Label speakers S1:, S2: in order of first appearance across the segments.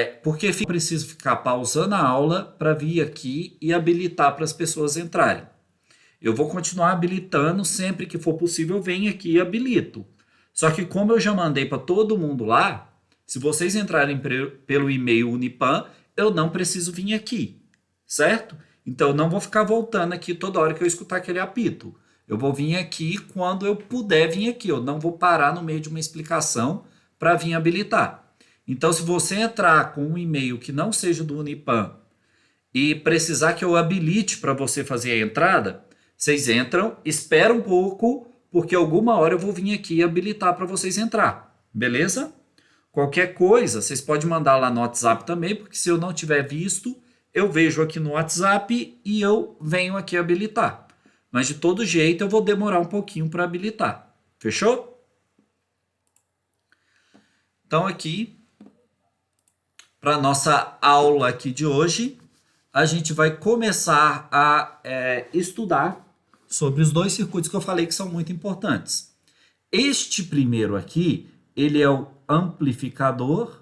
S1: Porque preciso ficar pausando a aula para vir aqui e habilitar para as pessoas entrarem. Eu vou continuar habilitando sempre que for possível, eu venho aqui e habilito. Só que como eu já mandei para todo mundo lá, se vocês entrarem pelo e-mail Unipan, eu não preciso vir aqui, certo? Então eu não vou ficar voltando aqui toda hora que eu escutar aquele apito. Eu vou vir aqui quando eu puder vir aqui. Eu não vou parar no meio de uma explicação para vir habilitar. Então, se você entrar com um e-mail que não seja do Unipan e precisar que eu habilite para você fazer a entrada, vocês entram, esperam um pouco, porque alguma hora eu vou vir aqui habilitar para vocês entrar, beleza? Qualquer coisa, vocês podem mandar lá no WhatsApp também, porque se eu não tiver visto, eu vejo aqui no WhatsApp e eu venho aqui habilitar. Mas de todo jeito eu vou demorar um pouquinho para habilitar. Fechou? Então aqui, para nossa aula aqui de hoje, a gente vai começar a estudar sobre os dois circuitos que eu falei que são muito importantes. Este primeiro aqui, ele é o amplificador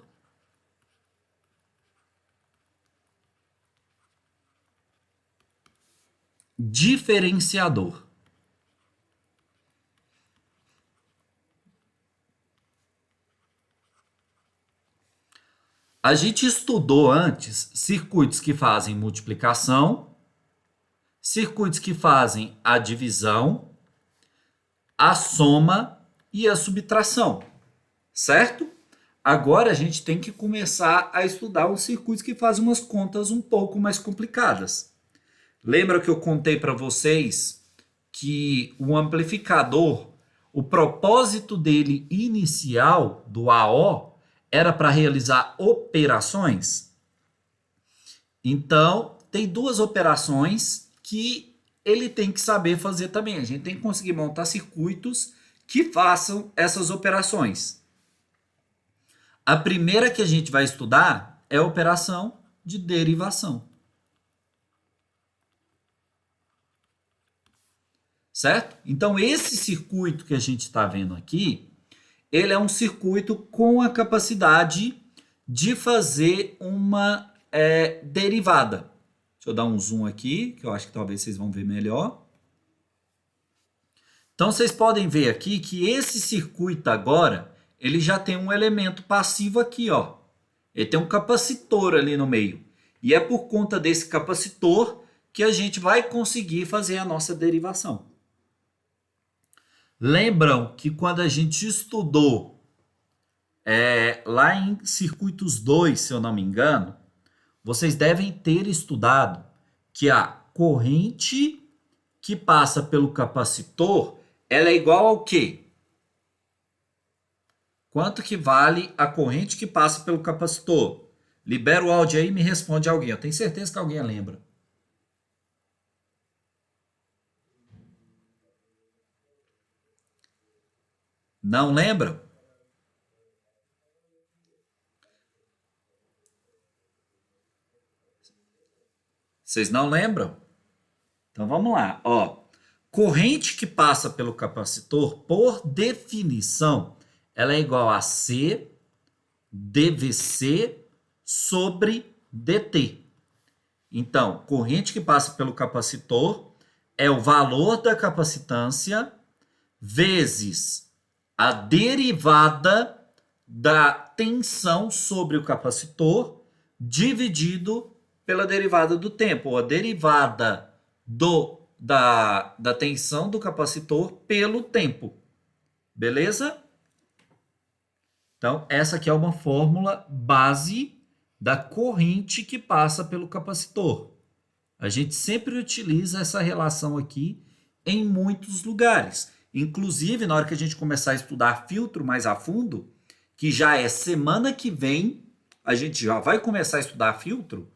S1: diferenciador. A gente estudou antes circuitos que fazem multiplicação, circuitos que fazem a divisão, a soma e a subtração, certo? Agora a gente tem que começar a estudar os circuitos que fazem umas contas um pouco mais complicadas. Lembra que eu contei para vocês que o amplificador, o propósito dele inicial, do AO, era para realizar operações? Então, tem duas operações que ele tem que saber fazer também. A gente tem que conseguir montar circuitos que façam essas operações. A primeira que a gente vai estudar é a operação de derivação. Certo? Então, esse circuito que a gente está vendo aqui, ele é um circuito com a capacidade de fazer uma derivada. Deixa eu dar um zoom aqui, que eu acho que talvez vocês vão ver melhor. Então, vocês podem ver aqui que esse circuito agora, ele já tem um elemento passivo aqui, ó. Ele tem um capacitor ali no meio. E é por conta desse capacitor que a gente vai conseguir fazer a nossa derivação. Lembram que quando a gente estudou lá em circuitos 2, se eu não me engano, vocês devem ter estudado que a corrente que passa pelo capacitor, ela é igual ao quê? Quanto que vale a corrente que passa pelo capacitor? Libera o áudio aí e me responde alguém. Eu tenho certeza que alguém lembra. Não lembra? Vocês não lembram? Então vamos lá. Ó, corrente que passa pelo capacitor, por definição, ela é igual a C dVc sobre dt. Então, corrente que passa pelo capacitor é o valor da capacitância vezes a derivada da tensão sobre o capacitor dividido pela derivada do tempo, ou a derivada da tensão do capacitor pelo tempo. Beleza? Então, essa aqui é uma fórmula base da corrente que passa pelo capacitor. A gente sempre utiliza essa relação aqui em muitos lugares. Inclusive, na hora que a gente começar a estudar filtro mais a fundo, que já é semana que vem, a gente já vai começar a estudar filtro,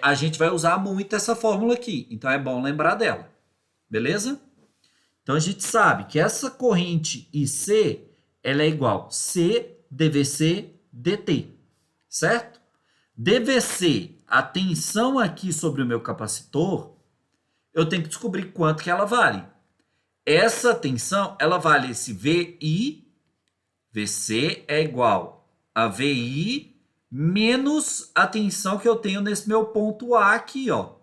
S1: a gente vai usar muito essa fórmula aqui. Então, é bom lembrar dela. Beleza? Então, a gente sabe que essa corrente IC, ela é igual a C dVc dt. Certo? dVc, a tensão aqui sobre o meu capacitor, eu tenho que descobrir quanto que ela vale. Essa tensão, ela vale esse VI, VC é igual a VI menos a tensão que eu tenho nesse meu ponto A aqui, ó.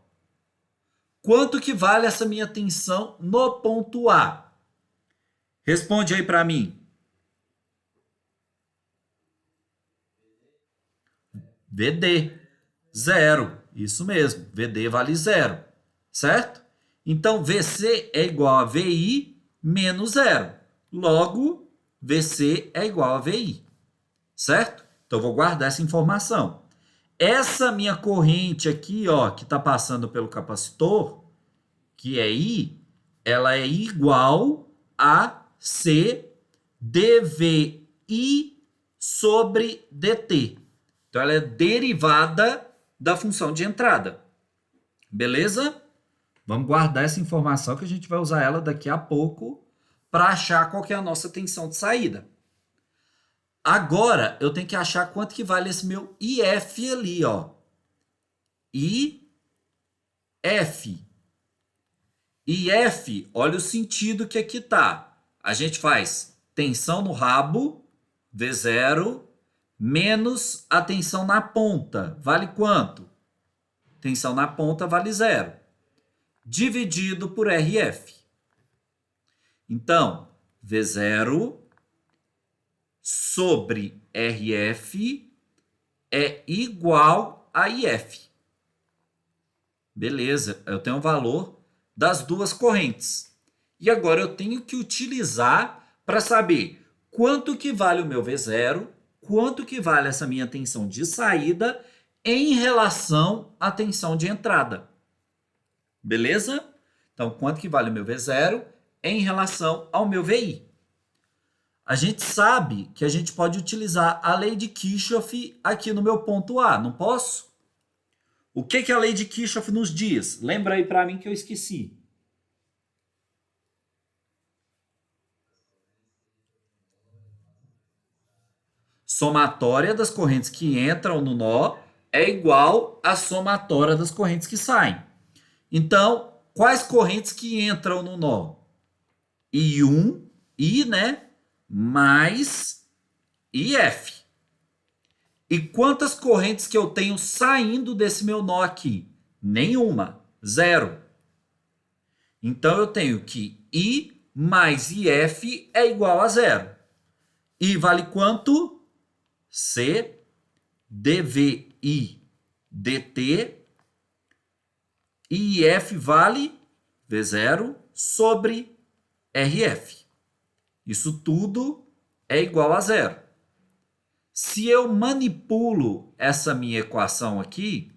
S1: Quanto que vale essa minha tensão no ponto A? Responde aí para mim. VD, zero. Isso mesmo, VD vale zero, certo? Então, VC é igual a VI menos zero. Logo, VC é igual a VI, certo? Então, eu vou guardar essa informação. Essa minha corrente aqui, ó, que está passando pelo capacitor, que é I, ela é igual a C dVi sobre dt. Então, ela é derivada da função de entrada. Beleza? Vamos guardar essa informação que a gente vai usar ela daqui a pouco para achar qual que é a nossa tensão de saída. Agora, eu tenho que achar quanto que vale esse meu IF ali, ó. IF. IF, olha o sentido que aqui tá. A gente faz tensão no rabo, V0, menos a tensão na ponta. Vale quanto? Tensão na ponta vale zero. Dividido por RF. Então, V0 sobre RF é igual a IF. Beleza, eu tenho o valor das duas correntes. E agora eu tenho que utilizar para saber quanto que vale o meu V0, quanto que vale essa minha tensão de saída em relação à tensão de entrada. Beleza? Então, quanto que vale o meu V0 em relação ao meu VI? A gente sabe que a gente pode utilizar a lei de Kirchhoff aqui no meu ponto A, não posso? O que que a lei de Kirchhoff nos diz? Lembra aí para mim que eu esqueci. Somatória das correntes que entram no nó é igual à somatória das correntes que saem. Então, quais correntes que entram no nó? I1, I, né? Mais IF. E quantas correntes que eu tenho saindo desse meu nó aqui? Nenhuma. Zero. Então, eu tenho que I mais IF é igual a zero. I vale quanto? C dVi dt. E IF vale V0 sobre RF. Isso tudo é igual a zero. Se eu manipulo essa minha equação aqui,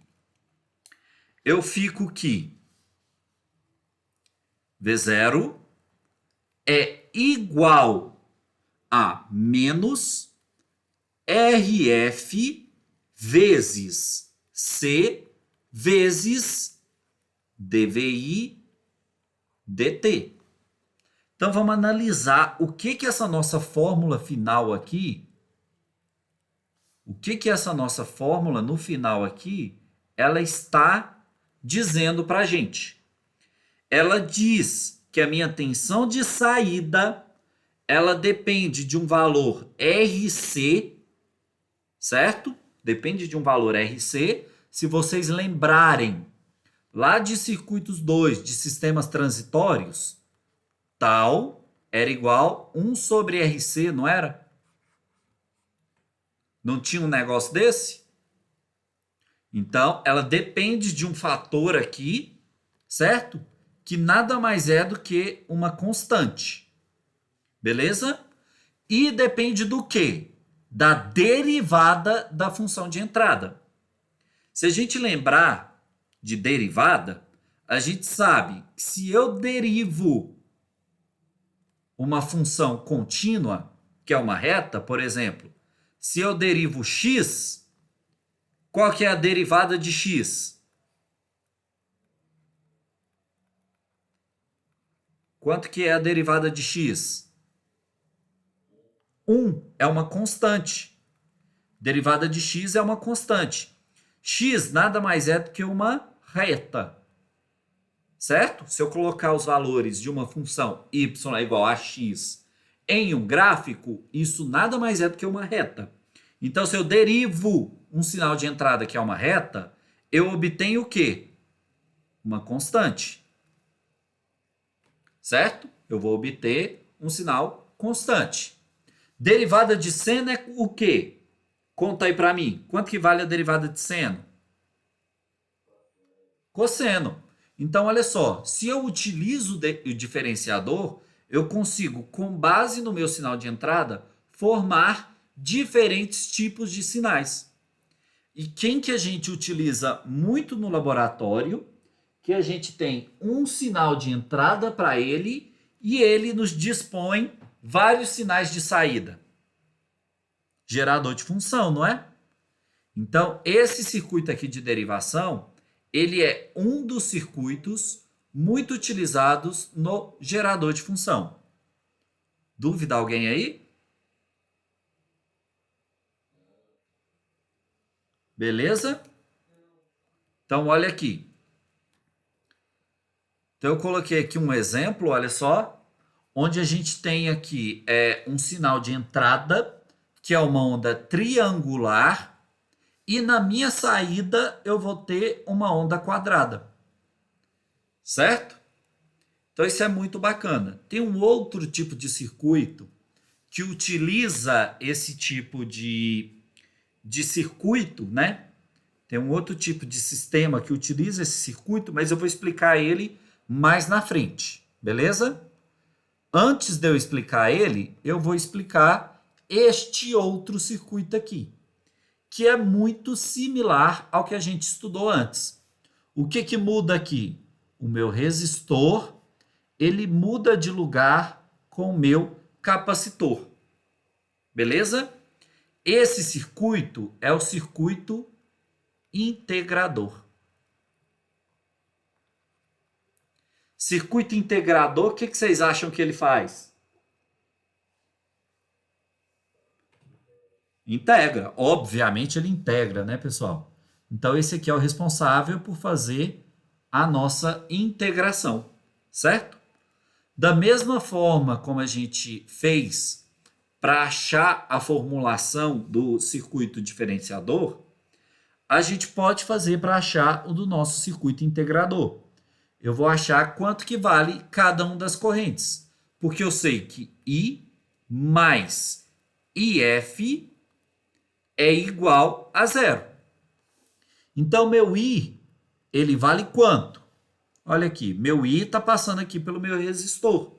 S1: eu fico que V0 é igual a menos RF vezes C vezes dVi dt. Então vamos analisar o que que essa nossa fórmula final aqui, o que que essa nossa fórmula no final aqui, ela está dizendo para a gente. Ela diz que a minha tensão de saída, ela depende de um valor RC, certo? Depende de um valor RC. Se vocês lembrarem lá de circuitos 2 de sistemas transitórios, tal era igual 1 sobre RC, não era? Não tinha um negócio desse? Então, ela depende de um fator aqui, certo? Que nada mais é do que uma constante. Beleza? E depende do quê? Da derivada da função de entrada. Se a gente lembrar de derivada, a gente sabe que se eu derivo uma função contínua, que é uma reta, por exemplo, se eu derivo x, qual que é a derivada de x? Quanto que é a derivada de x? 1 é uma constante. Derivada de x é uma constante. X nada mais é do que uma reta. Certo? Se eu colocar os valores de uma função y é igual a x em um gráfico, isso nada mais é do que uma reta. Então, se eu derivo um sinal de entrada que é uma reta, eu obtenho o quê? Uma constante. Certo? Eu vou obter um sinal constante. Derivada de seno é o quê? Conta aí para mim. Quanto que vale a derivada de seno? Cosseno. Então, olha só. Se eu utilizo o diferenciador, eu consigo, com base no meu sinal de entrada, formar diferentes tipos de sinais. E quem que a gente utiliza muito no laboratório, que a gente tem um sinal de entrada para ele e ele nos dispõe vários sinais de saída. Gerador de função, não é? Então, esse circuito aqui de derivação, ele é um dos circuitos muito utilizados no gerador de função. Dúvida alguém aí? Beleza? Então, olha aqui. Então, eu coloquei aqui um exemplo, olha só, onde a gente tem aqui um sinal de entrada, que é uma onda triangular, e na minha saída eu vou ter uma onda quadrada. Certo? Então, isso é muito bacana. Tem um outro tipo de circuito que utiliza esse tipo de circuito, né? Tem um outro tipo de sistema que utiliza esse circuito, mas eu vou explicar ele mais na frente, beleza? Antes de eu explicar ele, eu vou explicar este outro circuito aqui, que é muito similar ao que a gente estudou antes. O que que muda aqui? O meu resistor, ele muda de lugar com o meu capacitor, beleza? Esse circuito é o circuito integrador. Circuito integrador, o que vocês acham que ele faz? Integra. Obviamente ele integra, né, pessoal? Então esse aqui é o responsável por fazer a nossa integração, certo? Da mesma forma como a gente fez para achar a formulação do circuito diferenciador, a gente pode fazer para achar o do nosso circuito integrador. Eu vou achar quanto que vale cada uma das correntes, porque eu sei que I mais IF é igual a zero. Então, meu I, ele vale quanto? Olha aqui, meu I está passando aqui pelo meu resistor,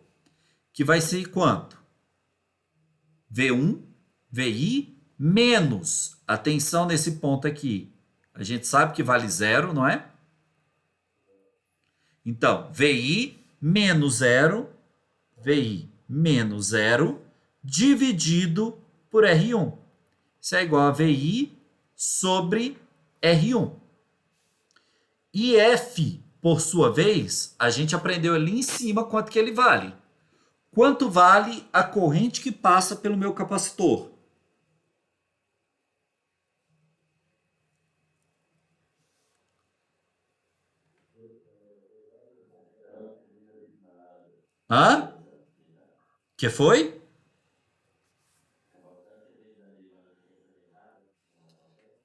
S1: que vai ser quanto? V1, VI, menos, atenção nesse ponto aqui, a gente sabe que vale zero, não é? Então, VI menos zero, VI menos zero, dividido por R1. Isso é igual a VI sobre R1. E F, por sua vez, a gente aprendeu ali em cima quanto que ele vale. Quanto vale a corrente que passa pelo meu capacitor? Hã? Que foi?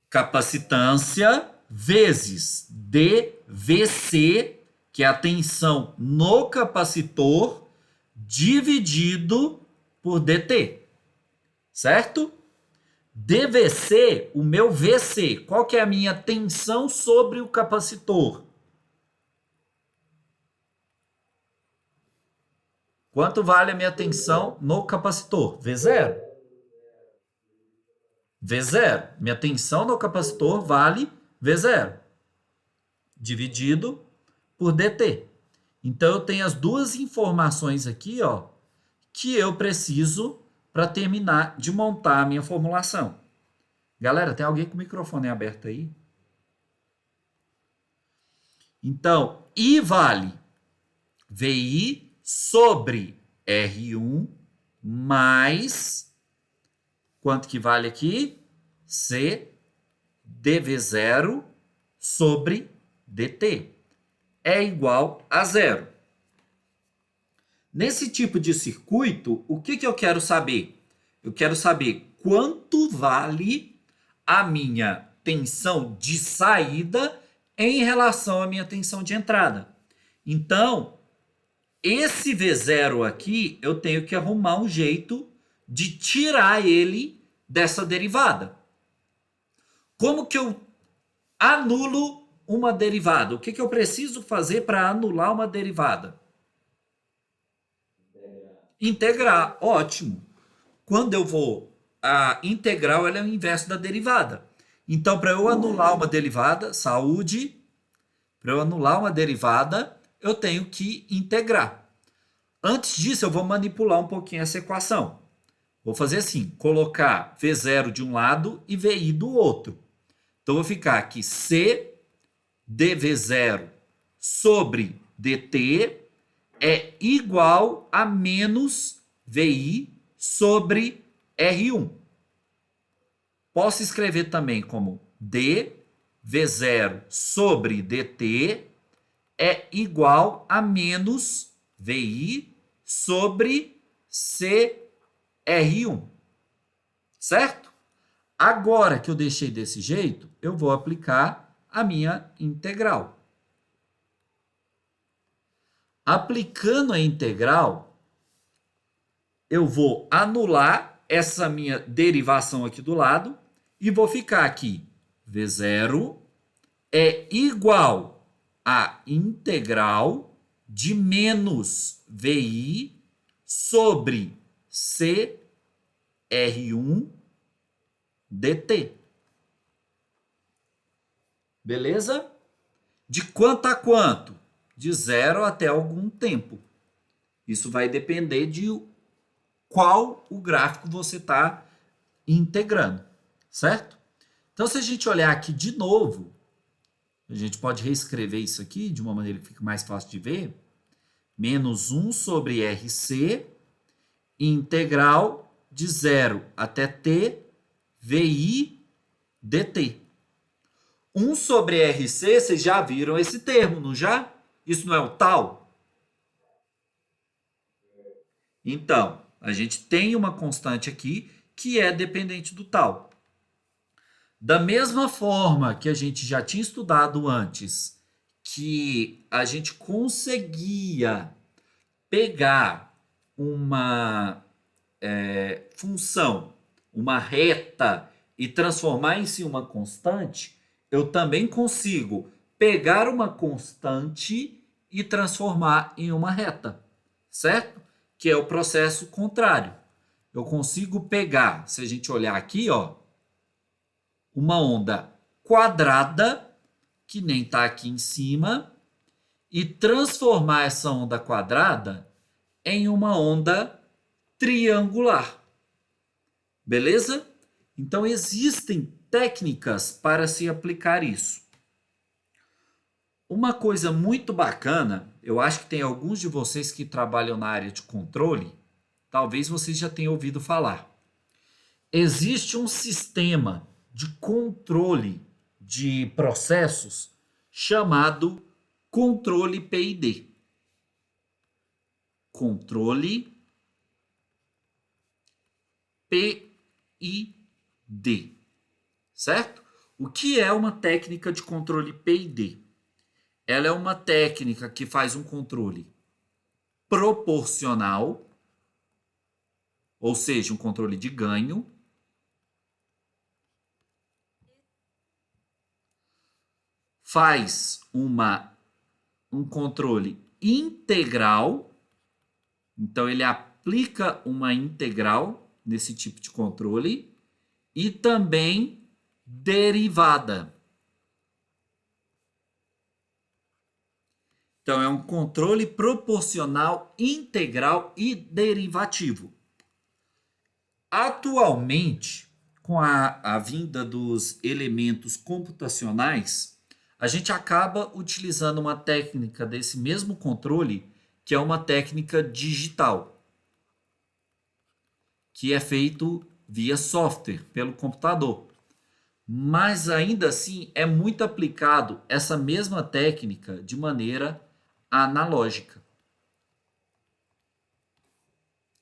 S1: Capacitância vezes dVc, que é a tensão no capacitor, dividido por dt. Certo? dVc, o meu VC, qual que é a minha tensão sobre o capacitor? Quanto vale a minha tensão no capacitor? V0. V0. Minha tensão no capacitor vale V0. Dividido por dt. Então, eu tenho as duas informações aqui, ó, que eu preciso para terminar de montar a minha formulação. Galera, tem alguém com o microfone aberto aí? Então, I vale VI sobre R1 mais, quanto que vale aqui? C dV0 sobre dt. É igual a zero. Nesse tipo de circuito, o que eu quero saber? Eu quero saber quanto vale a minha tensão de saída em relação à minha tensão de entrada. Então, esse V0 aqui, eu tenho que arrumar um jeito de tirar ele dessa derivada. Como que eu anulo uma derivada? O que eu preciso fazer para anular uma derivada? Integrar. Ótimo. Quando eu vou... A integral ela é o inverso da derivada. Então, para eu anular uma derivada, saúde, para eu anular uma derivada, eu tenho que integrar. Antes disso, eu vou manipular um pouquinho essa equação. Vou fazer assim, colocar V0 de um lado e VI do outro. Então, vou ficar aqui C dV0 sobre dt é igual a menos VI sobre R1. Posso escrever também como d V0 sobre dt é igual a menos VI sobre CR1. Certo? Agora que eu deixei desse jeito, eu vou aplicar a minha integral. Aplicando a integral, eu vou anular essa minha derivação aqui do lado e vou ficar aqui. V0 é igual a integral de menos VI sobre CR1 dt. Beleza? De quanto a quanto? De 0 até algum tempo. Isso vai depender de qual o gráfico você está integrando, certo? Então, se a gente olhar aqui de novo, a gente pode reescrever isso aqui de uma maneira que fique mais fácil de ver. Menos 1 sobre RC, integral de 0 até t, VI dt. 1 sobre RC, vocês já viram esse termo, não já? Isso não é o tal? Então, a gente tem uma constante aqui que é dependente do tal. Da mesma forma que a gente já tinha estudado antes, que a gente conseguia pegar uma função, uma reta, e transformar isso em uma constante, eu também consigo pegar uma constante e transformar em uma reta, certo? Que é o processo contrário. Eu consigo pegar, se a gente olhar aqui, ó, uma onda quadrada, que nem está aqui em cima, e transformar essa onda quadrada em uma onda triangular. Beleza? Então, existem técnicas para se aplicar isso. Uma coisa muito bacana, eu acho que tem alguns de vocês que trabalham na área de controle, talvez vocês já tenham ouvido falar. Existe um sistema de controle de processos chamado controle PID. Controle PID, certo? O que é uma técnica de controle PID? Ela é uma técnica que faz um controle proporcional, ou seja, um controle de ganho, faz um controle integral, então ele aplica uma integral nesse tipo de controle, e também derivada. Então, é um controle proporcional, integral e derivativo. Atualmente, com a vinda dos elementos computacionais, a gente acaba utilizando uma técnica desse mesmo controle, que é uma técnica digital, que é feito via software, pelo computador. Mas ainda assim é muito aplicado essa mesma técnica de maneira analógica.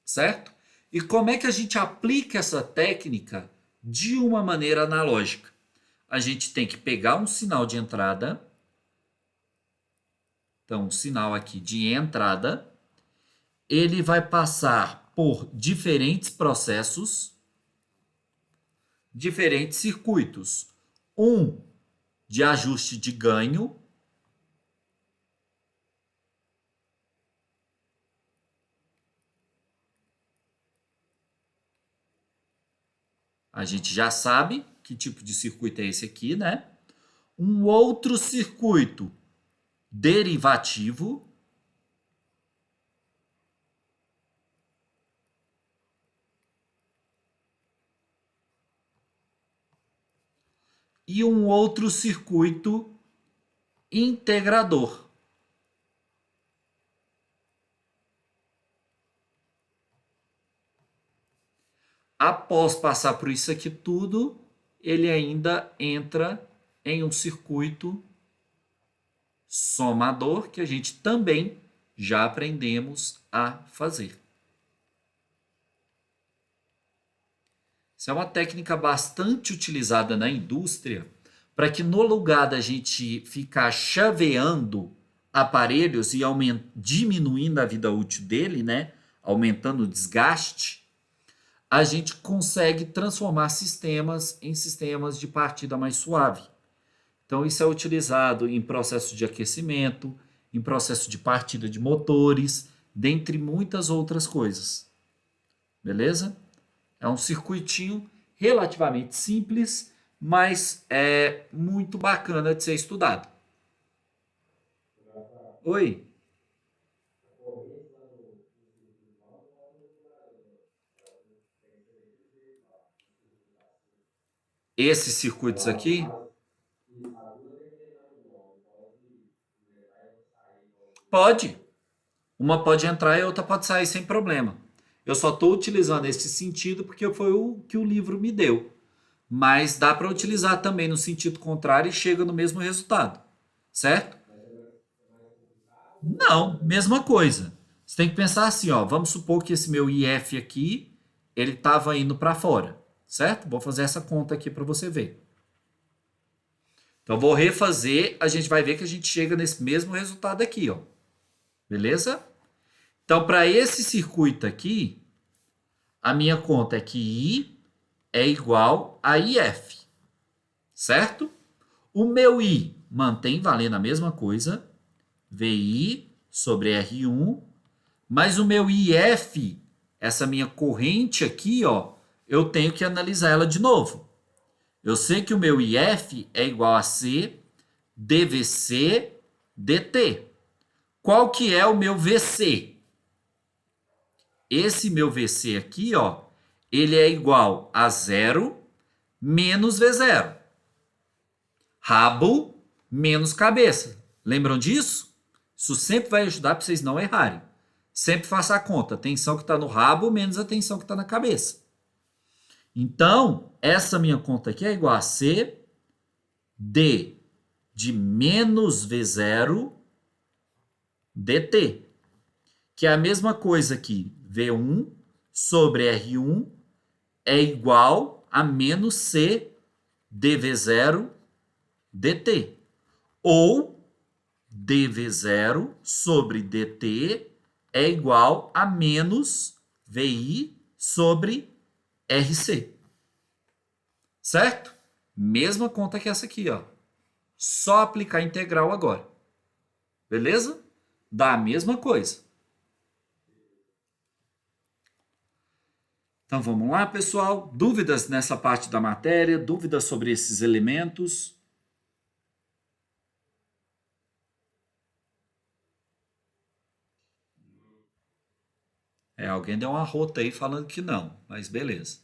S1: Certo? E como é que a gente aplica essa técnica de uma maneira analógica? A gente tem que pegar um sinal de entrada, então um sinal aqui de entrada, ele vai passar por diferentes processos, diferentes circuitos. Um de ajuste de ganho, a gente já sabe que tipo de circuito é esse aqui, né? Um outro circuito derivativo, e um outro circuito integrador. Após passar por isso aqui tudo, ele ainda entra em um circuito somador, que a gente também já aprendemos a fazer. Isso é uma técnica bastante utilizada na indústria para que no lugar da gente ficar chaveando aparelhos e diminuindo a vida útil dele, né, aumentando o desgaste, a gente consegue transformar sistemas em sistemas de partida mais suave. Então isso é utilizado em processo de aquecimento, em processo de partida de motores, dentre muitas outras coisas. Beleza? É um circuitinho relativamente simples, mas é muito bacana de ser estudado. Oi? Esses circuitos aqui? Pode. Uma pode entrar e a outra pode sair sem problema. Eu só estou utilizando esse sentido porque foi o que o livro me deu. Mas dá para utilizar também no sentido contrário e chega no mesmo resultado. Certo? Não, mesma coisa. Você tem que pensar assim, ó, vamos supor que esse meu IF aqui, ele estava indo para fora, certo? Vou fazer essa conta aqui para você ver. Então vou refazer, a gente vai ver que a gente chega nesse mesmo resultado aqui, ó. Beleza? Então para esse circuito aqui, a minha conta é que I é igual a IF, certo? O meu I mantém valendo a mesma coisa, VI sobre R1, mas o meu IF, essa minha corrente aqui, ó, eu tenho que analisar ela de novo. Eu sei que o meu IF é igual a C dVC dt. Qual que é o meu VC? Esse meu VC aqui, ó, ele é igual a 0 menos V0. Rabo menos cabeça. Lembram disso? Isso sempre vai ajudar para vocês não errarem. Sempre faça a conta. A tensão que está no rabo menos a tensão que está na cabeça. Então, essa minha conta aqui é igual a C D de menos V0 dt. Que é a mesma coisa que V1 sobre R1 é igual a menos C dV0 dt. Ou dV0 sobre dt é igual a menos VI sobre RC. Certo? Mesma conta que essa aqui, ó. Só aplicar integral agora. Beleza? Dá a mesma coisa. Então vamos lá, pessoal. Dúvidas nessa parte da matéria? Dúvidas sobre esses elementos? Alguém deu uma rota aí falando que não, mas beleza.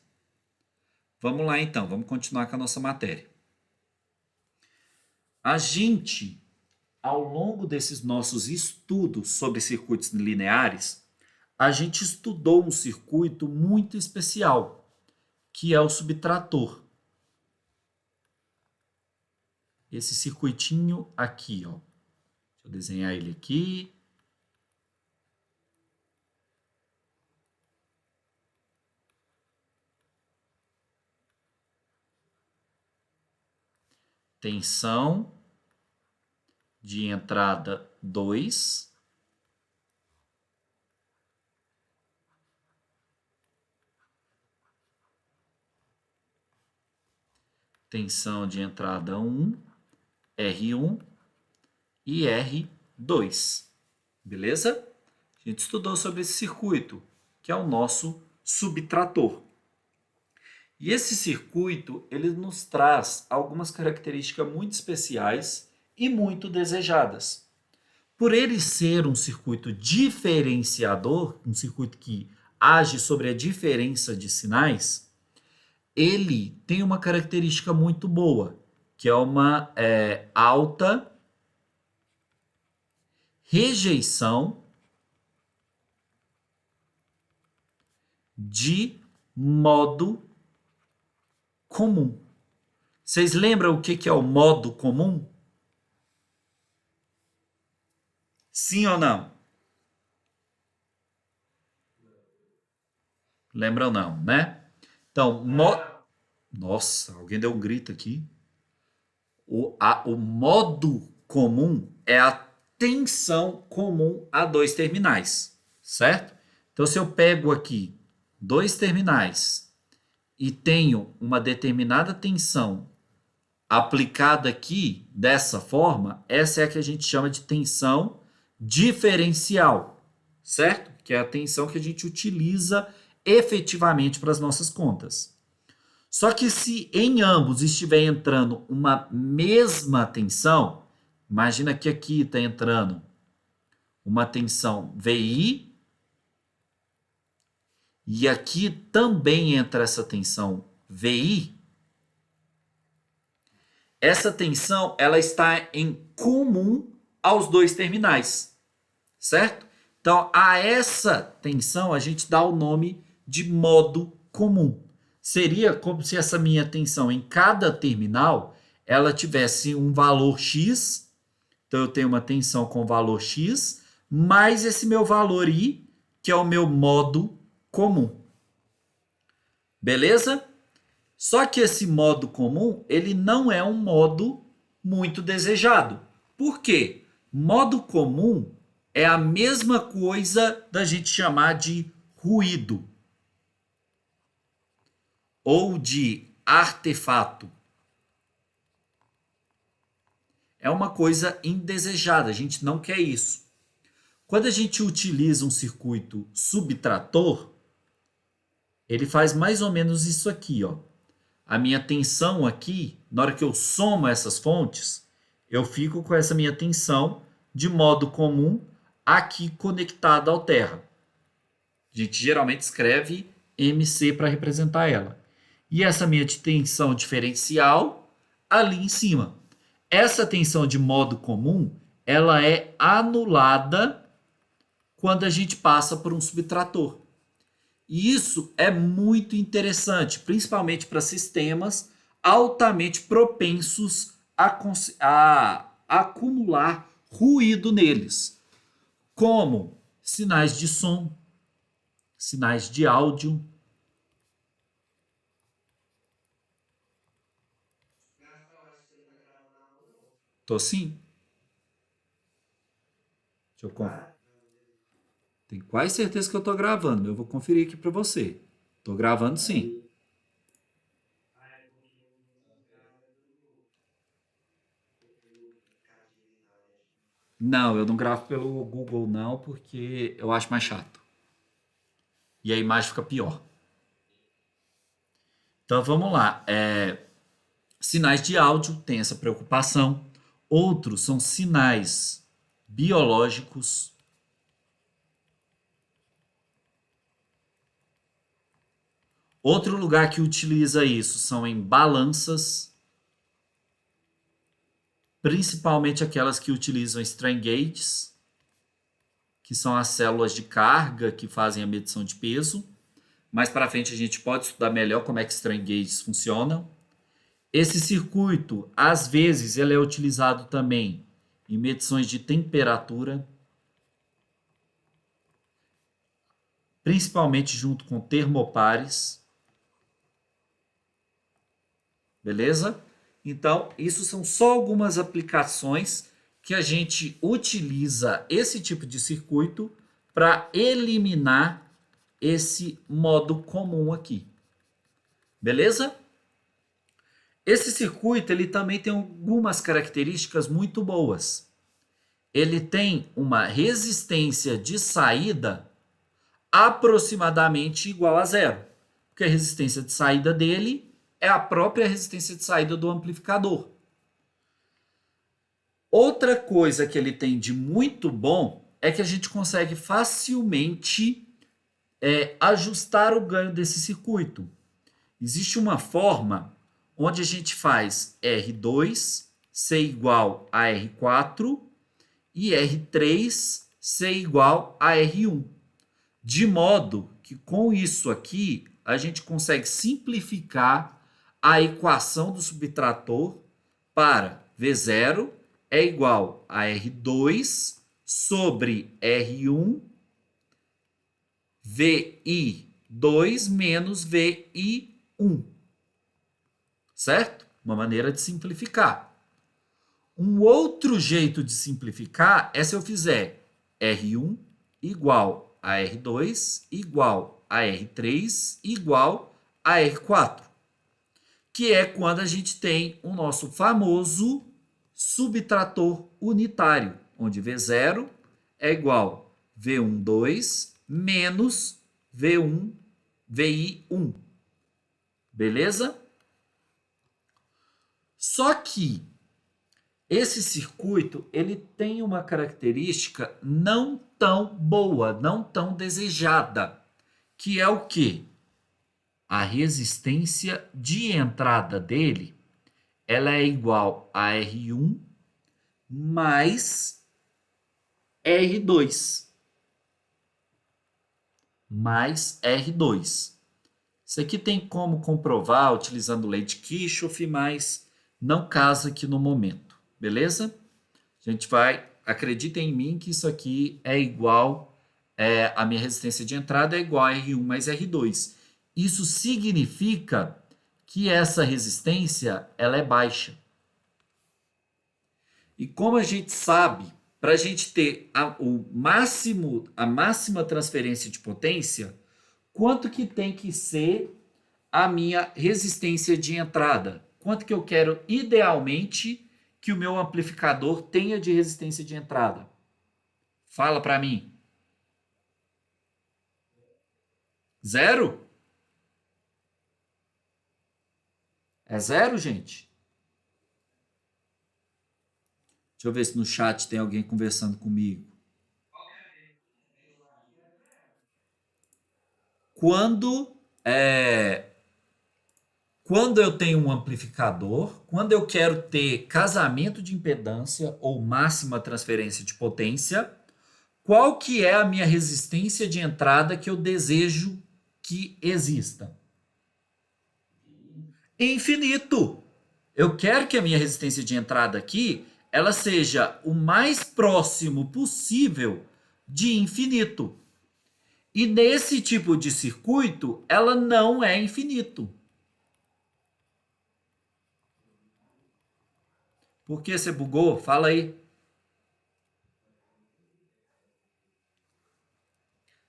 S1: Vamos lá então, vamos continuar com a nossa matéria. A gente, ao longo desses nossos estudos sobre circuitos lineares, a gente estudou um circuito muito especial, que é o subtrator. Esse circuitinho aqui, ó. Deixa eu desenhar ele aqui. tensão de entrada 2, tensão de entrada 1, R1 e R2. Beleza? A gente estudou sobre esse circuito, que é o nosso subtrator. E esse circuito, ele nos traz algumas características muito especiais e muito desejadas. Por ele ser um circuito diferenciador, um circuito que age sobre a diferença de sinais, ele tem uma característica muito boa, que é uma alta rejeição de modo comum. Vocês lembram o que é o modo comum? Sim ou não? Lembram não, né? Então, nossa, alguém deu um grito aqui. O modo comum é a tensão comum a dois terminais, certo? Então, se eu pego aqui dois terminais e tenho uma determinada tensão aplicada aqui dessa forma, essa é a que a gente chama de tensão diferencial, certo? Que é a tensão que a gente utiliza efetivamente para as nossas contas. Só que se em ambos estiver entrando uma mesma tensão, imagina que aqui está entrando uma tensão VI e aqui também entra essa tensão VI. Essa tensão ela está em comum aos dois terminais, certo? Então, a essa tensão a gente dá o nome de modo comum. Seria como se essa minha tensão em cada terminal ela tivesse um valor X. Então, eu tenho uma tensão com valor X, mais esse meu valor I, que é o meu modo comum. Beleza? Só que esse modo comum, ele não é um modo muito desejado. Por quê? Modo comum é a mesma coisa da gente chamar de ruído ou de artefato. É uma coisa indesejada, a gente não quer isso. Quando a gente utiliza um circuito subtrator, ele faz mais ou menos isso aqui, ó. A minha tensão aqui, na hora que eu somo essas fontes, eu fico com essa minha tensão de modo comum aqui conectada ao terra. A gente geralmente escreve MC para representar ela. E essa minha tensão diferencial ali em cima. Essa tensão de modo comum, ela é anulada quando a gente passa por um subtrator. E isso é muito interessante, principalmente para sistemas altamente propensos a acumular ruído neles, como sinais de som, sinais de áudio. Tô sim. Deixa eu conferir. Tenho quase certeza que eu tô gravando, mas eu vou conferir aqui para você. Tô gravando sim. Não, eu não gravo pelo Google não, porque eu acho mais chato. E a imagem fica pior. Então vamos lá. Sinais de áudio têm essa preocupação. Outros são sinais biológicos. Outro lugar que utiliza isso são em balanças, principalmente aquelas que utilizam strain gauges, que são as células de carga que fazem a medição de peso. Mais para frente a gente pode estudar melhor como é que strain gauges funcionam. Esse circuito, às vezes, ele é utilizado também em medições de temperatura, principalmente junto com termopares. Beleza? Então, isso são só algumas aplicações que a gente utiliza esse tipo de circuito para eliminar esse modo comum aqui. Beleza? Esse circuito ele também tem algumas características muito boas. Ele tem uma resistência de saída aproximadamente igual a zero, porque a resistência de saída dele é a própria resistência de saída do amplificador. Outra coisa que ele tem de muito bom é que a gente consegue facilmente ajustar o ganho desse circuito. Existe uma forma onde a gente faz R2 ser igual a R4 e R3 ser igual a R1. De modo que com isso aqui a gente consegue simplificar a equação do subtrator para V0 é igual a R2 sobre R1 VI2 menos VI1. Certo? Uma maneira de simplificar. Um outro jeito de simplificar é se eu fizer R1 igual a R2 igual a R3 igual a R4, que é quando a gente tem o nosso famoso subtrator unitário, onde V0 é igual a V12 menos V1, VI1. Beleza? Só que esse circuito ele tem uma característica não tão boa, não tão desejada, que é o quê? A resistência de entrada dele ela é igual a R1 mais R2. Mais R2. Isso aqui tem como comprovar utilizando lei de Kirchhoff, mas não casa aqui no momento. Beleza? A gente vai, acreditem em mim que isso aqui é igual, a minha resistência de entrada é igual a R1 mais R2. Isso significa que essa resistência ela é baixa. E como a gente sabe, para a gente ter a máxima transferência de potência, quanto que tem que ser a minha resistência de entrada? Quanto que eu quero idealmente que o meu amplificador tenha de resistência de entrada? Fala para mim. 0? É 0, gente? Deixa eu ver se no chat tem alguém conversando comigo. Quando eu tenho um amplificador, quando eu quero ter casamento de impedância ou máxima transferência de potência, qual que é a minha resistência de entrada que eu desejo que exista? Infinito. Eu quero que a minha resistência de entrada aqui ela seja o mais próximo possível de infinito. E nesse tipo de circuito, ela não é infinito. Por que você bugou? Fala aí.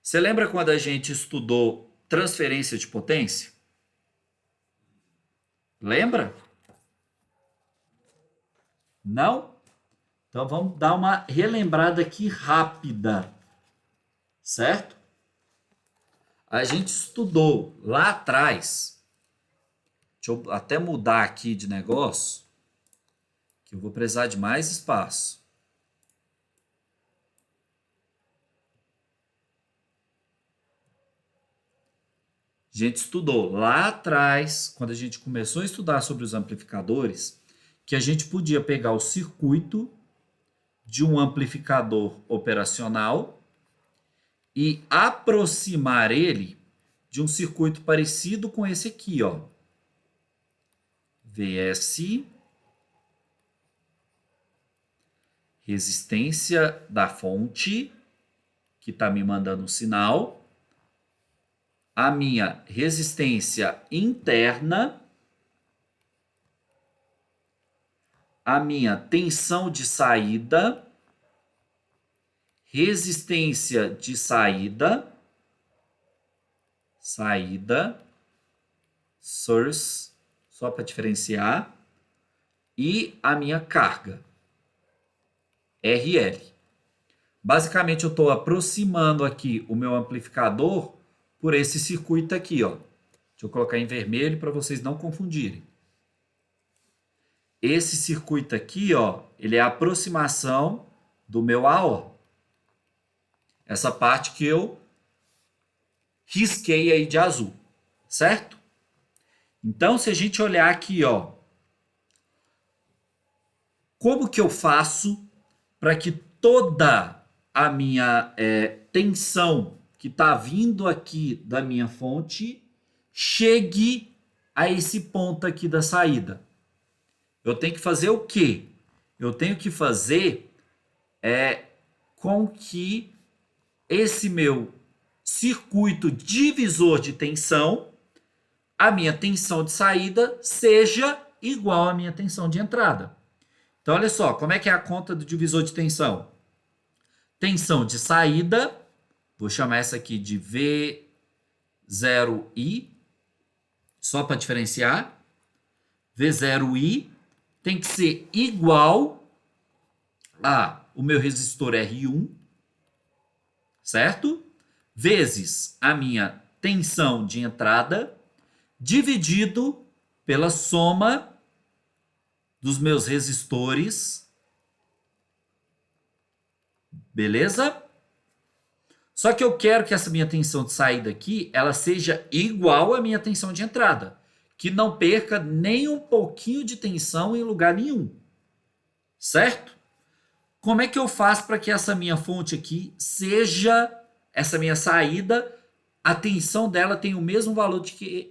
S1: Você lembra quando a gente estudou transferência de potência? Lembra? Não? Então vamos dar uma relembrada aqui rápida. Certo? A gente estudou lá atrás. Deixa eu até mudar aqui de negócio, que eu vou precisar de mais espaço. A gente estudou lá atrás, quando a gente começou a estudar sobre os amplificadores, que a gente podia pegar o circuito de um amplificador operacional e aproximar ele de um circuito parecido com esse aqui, ó. VS, resistência da fonte, que está me mandando um sinal, a minha resistência interna a minha tensão de saída, resistência de saída, source, só para diferenciar, e a minha carga, RL. Basicamente, eu estou aproximando aqui o meu amplificador por esse circuito aqui, ó. Deixa eu colocar em vermelho para vocês não confundirem. Esse circuito aqui, ó, ele é a aproximação do meu AO. Essa parte que eu risquei aí de azul, certo? Então, se a gente olhar aqui, ó, como que eu faço para que toda a minha tensão que está vindo aqui da minha fonte chegue a esse ponto aqui da saída? Eu tenho que fazer o quê? Eu tenho que fazer com que esse meu circuito divisor de tensão, a minha tensão de saída seja igual à minha tensão de entrada. Então, olha só, como é que é a conta do divisor de tensão? Tensão de saída, vou chamar essa aqui de V0I, só para diferenciar. V0I tem que ser igual a o meu resistor R1, certo? Vezes a minha tensão de entrada, dividido pela soma dos meus resistores. Beleza? Só que eu quero que essa minha tensão de saída aqui, ela seja igual à minha tensão de entrada. Que não perca nem um pouquinho de tensão em lugar nenhum. Certo? Como é que eu faço para que essa minha fonte aqui seja, essa minha saída, a tensão dela tenha o mesmo valor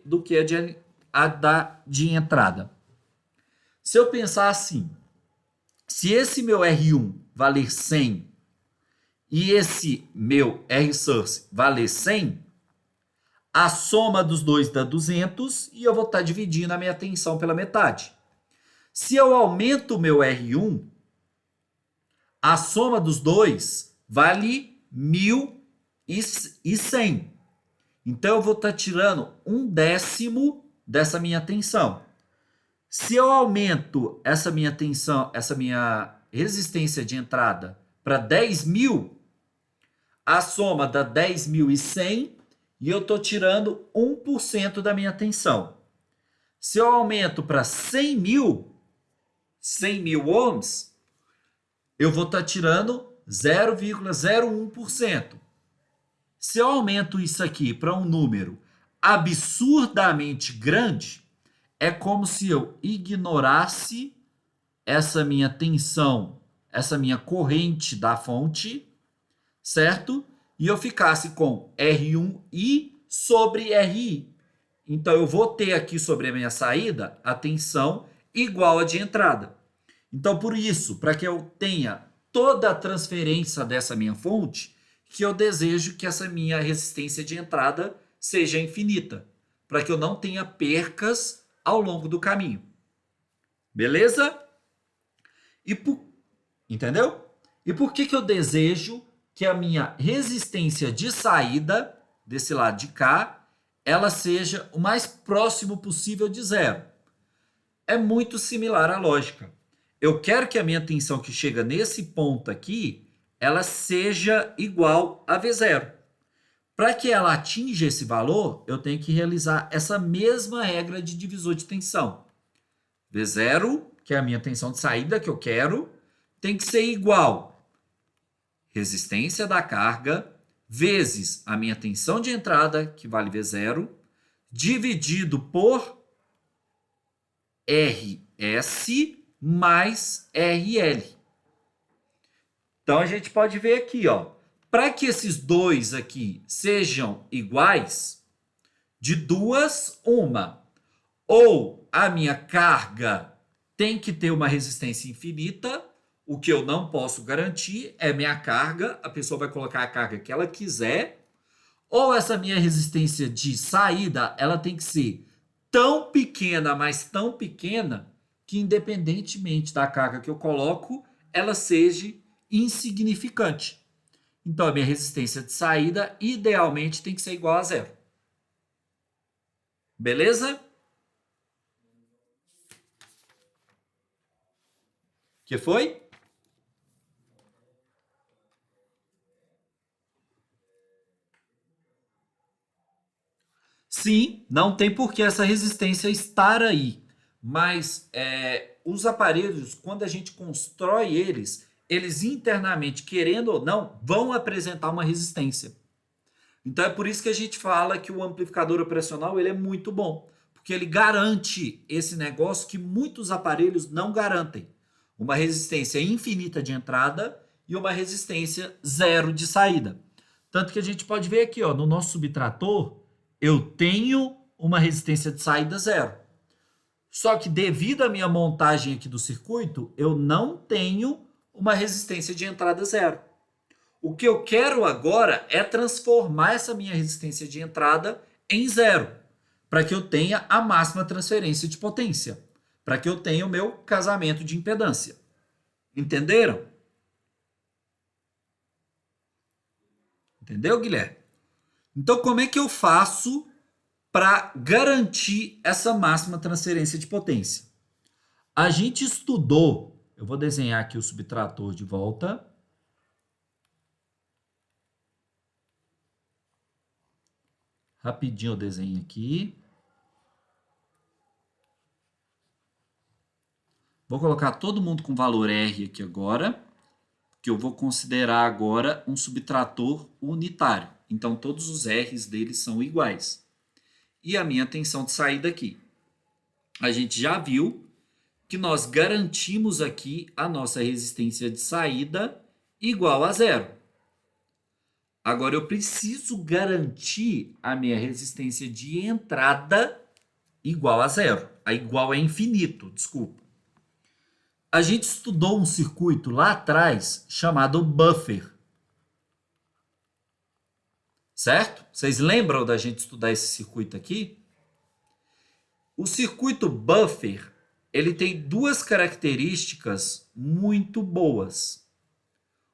S1: do que a de entrada? Se eu pensar assim, se esse meu R1 valer 100 e esse meu R-source valer 100, a soma dos dois dá 200 e eu vou estar dividindo a minha tensão pela metade. Se eu aumento o meu R1, a soma dos dois vale 1.100. Então eu vou estar tirando 1/10 dessa minha tensão. Se eu aumento essa minha tensão, essa minha resistência de entrada para 10.000, a soma dá 10.100 e eu estou tirando 1% da minha tensão. Se eu aumento para 100.000 ohms, eu vou estar tirando 0,01%. Se eu aumento isso aqui para um número absurdamente grande, é como se eu ignorasse essa minha tensão, essa minha corrente da fonte, certo? E eu ficasse com R1I sobre RI. Então, eu vou ter aqui sobre a minha saída a tensão igual a de entrada. Então, por isso, para que eu tenha toda a transferência dessa minha fonte, que eu desejo que essa minha resistência de entrada seja infinita, para que eu não tenha percas ao longo do caminho. Beleza? Entendeu? E por que eu desejo que a minha resistência de saída, desse lado de cá, ela seja o mais próximo possível de zero? É muito similar à lógica. Eu quero que a minha tensão que chega nesse ponto aqui, ela seja igual a V0. Para que ela atinja esse valor, eu tenho que realizar essa mesma regra de divisor de tensão. V0, que é a minha tensão de saída que eu quero, tem que ser igual resistência da carga vezes a minha tensão de entrada, que vale V0, dividido por RS mais RL. Então, a gente pode ver aqui, ó, para que esses dois aqui sejam iguais, de duas, uma. Ou a minha carga tem que ter uma resistência infinita, o que eu não posso garantir é minha carga, a pessoa vai colocar a carga que ela quiser, ou essa minha resistência de saída, ela tem que ser tão pequena, mas tão pequena, que, independentemente da carga que eu coloco, ela seja insignificante. Então, a minha resistência de saída, idealmente, tem que ser igual a zero. Beleza? Que foi? Sim, não tem por que essa resistência estar aí. Mas os aparelhos, quando a gente constrói eles, eles internamente, querendo ou não, vão apresentar uma resistência. Então é por isso que a gente fala que o amplificador operacional ele é muito bom, porque ele garante esse negócio que muitos aparelhos não garantem. Uma resistência infinita de entrada e uma resistência zero de saída. Tanto que a gente pode ver aqui, ó, no nosso subtrator, eu tenho uma resistência de saída zero. Só que devido à minha montagem aqui do circuito, eu não tenho uma resistência de entrada zero. O que eu quero agora é transformar essa minha resistência de entrada em zero, para que eu tenha a máxima transferência de potência, para que eu tenha o meu casamento de impedância. Entenderam? Entendeu, Guilherme? Então, como é que eu faço para garantir essa máxima transferência de potência? A gente estudou, eu vou desenhar aqui o subtrator de volta. Rapidinho eu desenho aqui. Vou colocar todo mundo com valor R aqui agora, que eu vou considerar agora um subtrator unitário. Então, todos os R's deles são iguais. E a minha tensão de saída aqui. A gente já viu que nós garantimos aqui a nossa resistência de saída igual a zero. Agora, eu preciso garantir a minha resistência de entrada igual a zero. A igual é infinito, desculpa. A gente estudou um circuito lá atrás chamado buffer. Certo? Vocês lembram da gente estudar esse circuito aqui? O circuito buffer, ele tem duas características muito boas.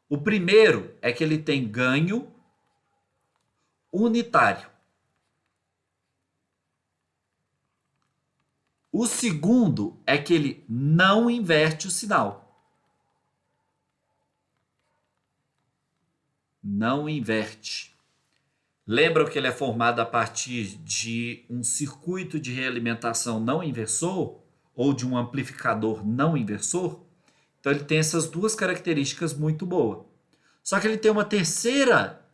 S1: O primeiro é que ele tem ganho unitário. O segundo é que ele não inverte o sinal. Não inverte. Lembram que ele é formado a partir de um circuito de realimentação não inversor ou de um amplificador não inversor? Então ele tem essas duas características muito boas. Só que ele tem uma terceira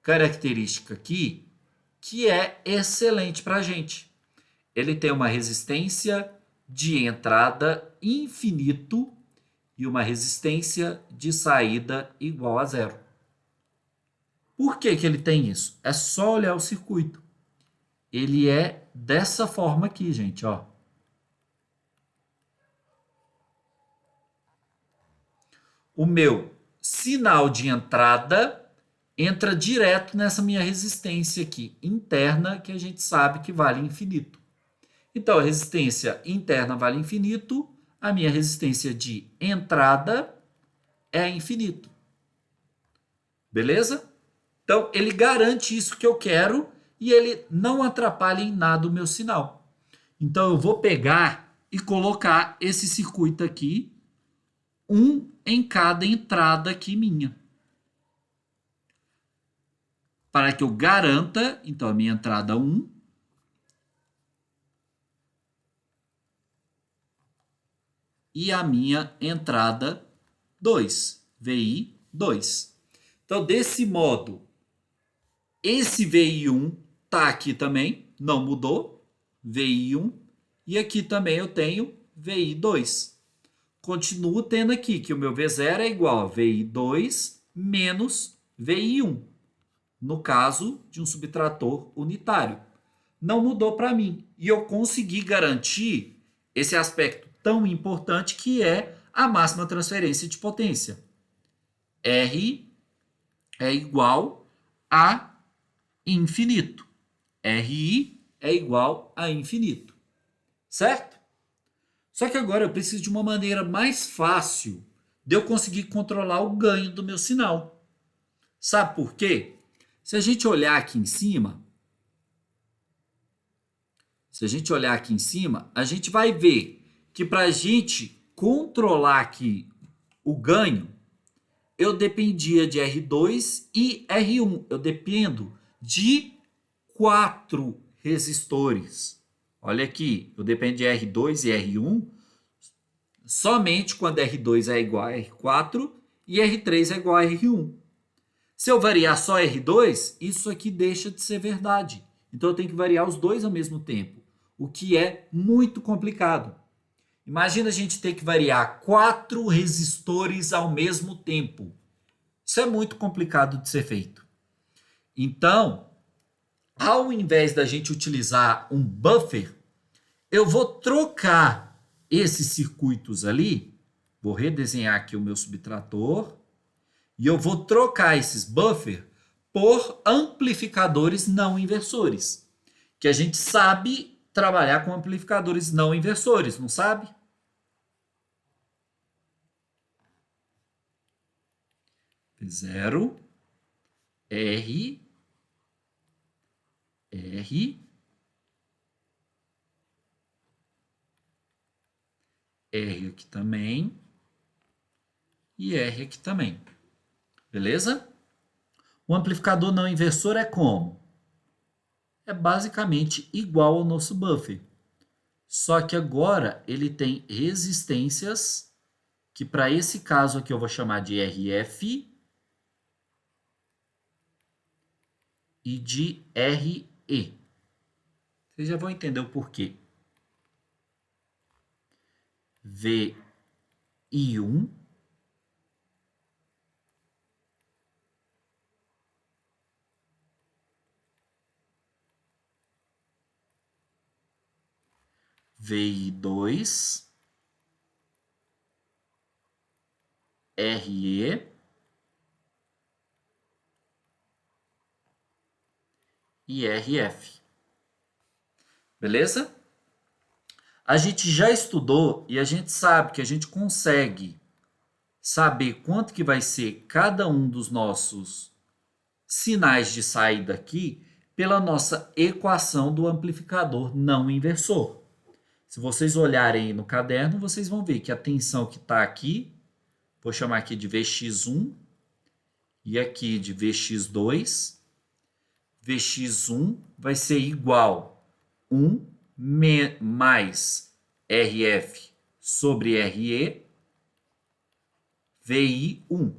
S1: característica aqui que é excelente para a gente. Ele tem uma resistência de entrada infinito e uma resistência de saída igual a zero. Por que ele tem isso? É só olhar o circuito. Ele é dessa forma aqui, gente, ó. O meu sinal de entrada entra direto nessa minha resistência aqui, interna, que a gente sabe que vale infinito. Então, a resistência interna vale infinito, a minha resistência de entrada é infinito. Beleza? Então, ele garante isso que eu quero e ele não atrapalha em nada o meu sinal. Então, eu vou pegar e colocar esse circuito aqui, um em cada entrada aqui minha. Para que eu garanta, então, a minha entrada 1, e a minha entrada 2, VI 2. Então, desse modo, esse VI1 está aqui também, não mudou, VI1, e aqui também eu tenho VI2. Continuo tendo aqui que o meu V0 é igual a VI2 menos VI1, no caso de um subtrator unitário. Não mudou para mim, e eu consegui garantir esse aspecto tão importante que é a máxima transferência de potência. R é igual a infinito. RI é igual a infinito. Certo? Só que agora eu preciso de uma maneira mais fácil de eu conseguir controlar o ganho do meu sinal. Sabe por quê? Se a gente olhar aqui em cima, a gente vai ver que para a gente controlar aqui o ganho, eu dependia de R2 e R1. Eu dependo de 4 resistores. Olha aqui, eu dependo de R2 e R1 somente quando R2 é igual a R4 e R3 é igual a R1. Se eu variar só R2, isso aqui deixa de ser verdade. Então eu tenho que variar os dois ao mesmo tempo, o que é muito complicado. Imagina a gente ter que variar 4 resistores ao mesmo tempo. Isso é muito complicado de ser feito. Então, ao invés da gente utilizar um buffer, eu vou trocar esses circuitos ali, vou redesenhar aqui o meu subtrator, e eu vou trocar esses buffer por amplificadores não inversores, que a gente sabe trabalhar com amplificadores não inversores, não sabe? Zero, R, R, R aqui também e R aqui também. Beleza? O amplificador não inversor é como? É basicamente igual ao nosso buffer. Só que agora ele tem resistências que para esse caso aqui eu vou chamar de RF e de RE. Vocês já vão entender o porquê. VI1 VI2 RE e RF. Beleza? A gente já estudou e a gente sabe que a gente consegue saber quanto que vai ser cada um dos nossos sinais de saída aqui pela nossa equação do amplificador não inversor. Se vocês olharem no caderno, vocês vão ver que a tensão que está aqui, vou chamar aqui de Vx1 e aqui de Vx2. Vx1 vai ser igual 1 mais RF sobre RE, VI1.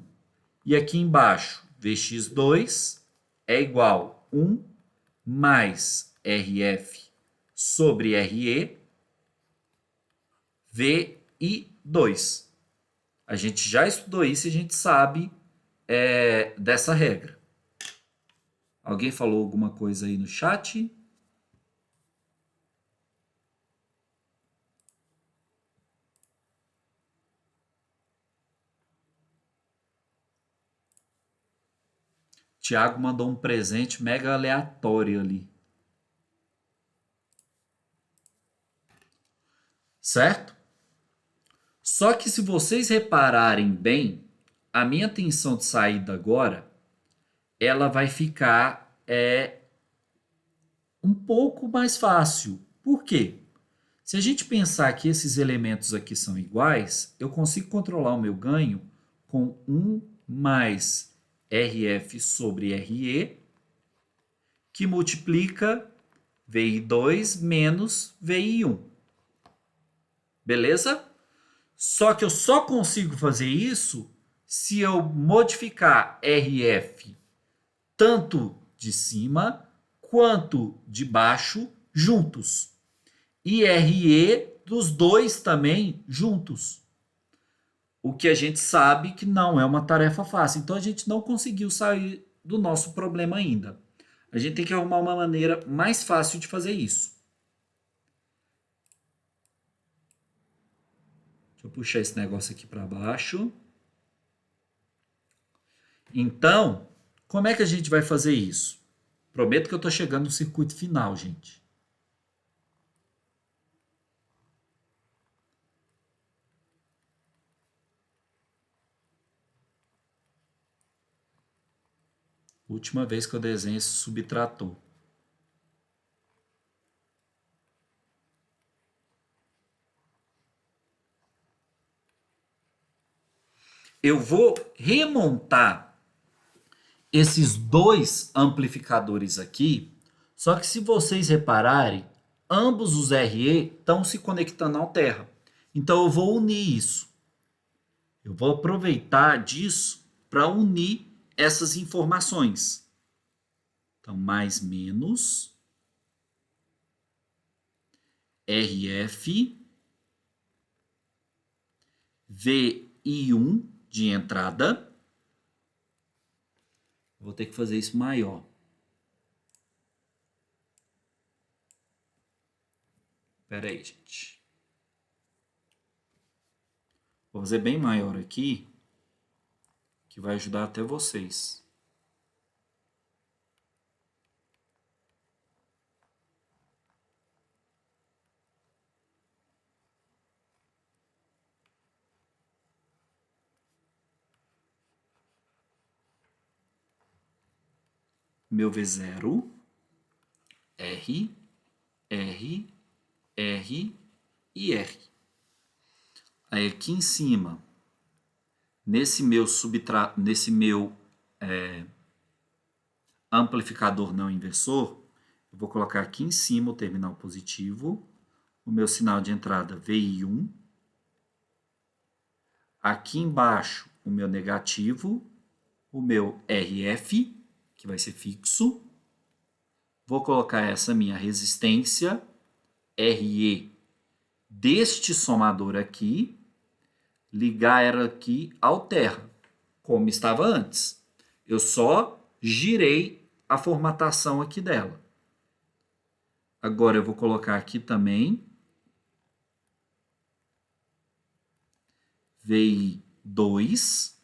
S1: E aqui embaixo, Vx2 é igual 1 mais RF sobre RE, VI2. A gente já estudou isso e a gente sabe dessa regra. Alguém falou alguma coisa aí no chat? Tiago mandou um presente mega aleatório ali. Certo? Só que se vocês repararem bem, a minha tensão de saída agora, ela vai ficar um pouco mais fácil. Por quê? Se a gente pensar que esses elementos aqui são iguais, eu consigo controlar o meu ganho com 1 mais RF sobre RE, que multiplica VI2 menos VI1. Beleza? Só que eu só consigo fazer isso se eu modificar RF tanto de cima quanto de baixo juntos. E RE dos dois também juntos. O que a gente sabe que não é uma tarefa fácil. Então a gente não conseguiu sair do nosso problema ainda. A gente tem que arrumar uma maneira mais fácil de fazer isso. Deixa eu puxar esse negócio aqui para baixo. Então, como é que a gente vai fazer isso? Prometo que eu estou chegando no circuito final, gente. Última vez que eu desenho esse subtrator. Eu vou remontar esses dois amplificadores aqui, só que se vocês repararem, ambos os RE estão se conectando ao Terra. Então eu vou unir isso. Eu vou aproveitar disso para unir essas informações. Então, mais menos RF VI1 de entrada. Vou ter que fazer isso maior. Espera aí, gente. Vou fazer bem maior aqui, que vai ajudar até vocês. Meu V0, R, R, R e R. Aí aqui em cima, nesse meu amplificador não inversor, eu vou colocar aqui em cima o terminal positivo, o meu sinal de entrada VI1, aqui embaixo o meu negativo, o meu RF, que vai ser fixo, vou colocar essa minha resistência RE deste somador aqui, ligar ela aqui ao Terra, como estava antes. Eu só girei a formatação aqui dela. Agora eu vou colocar aqui também VI2,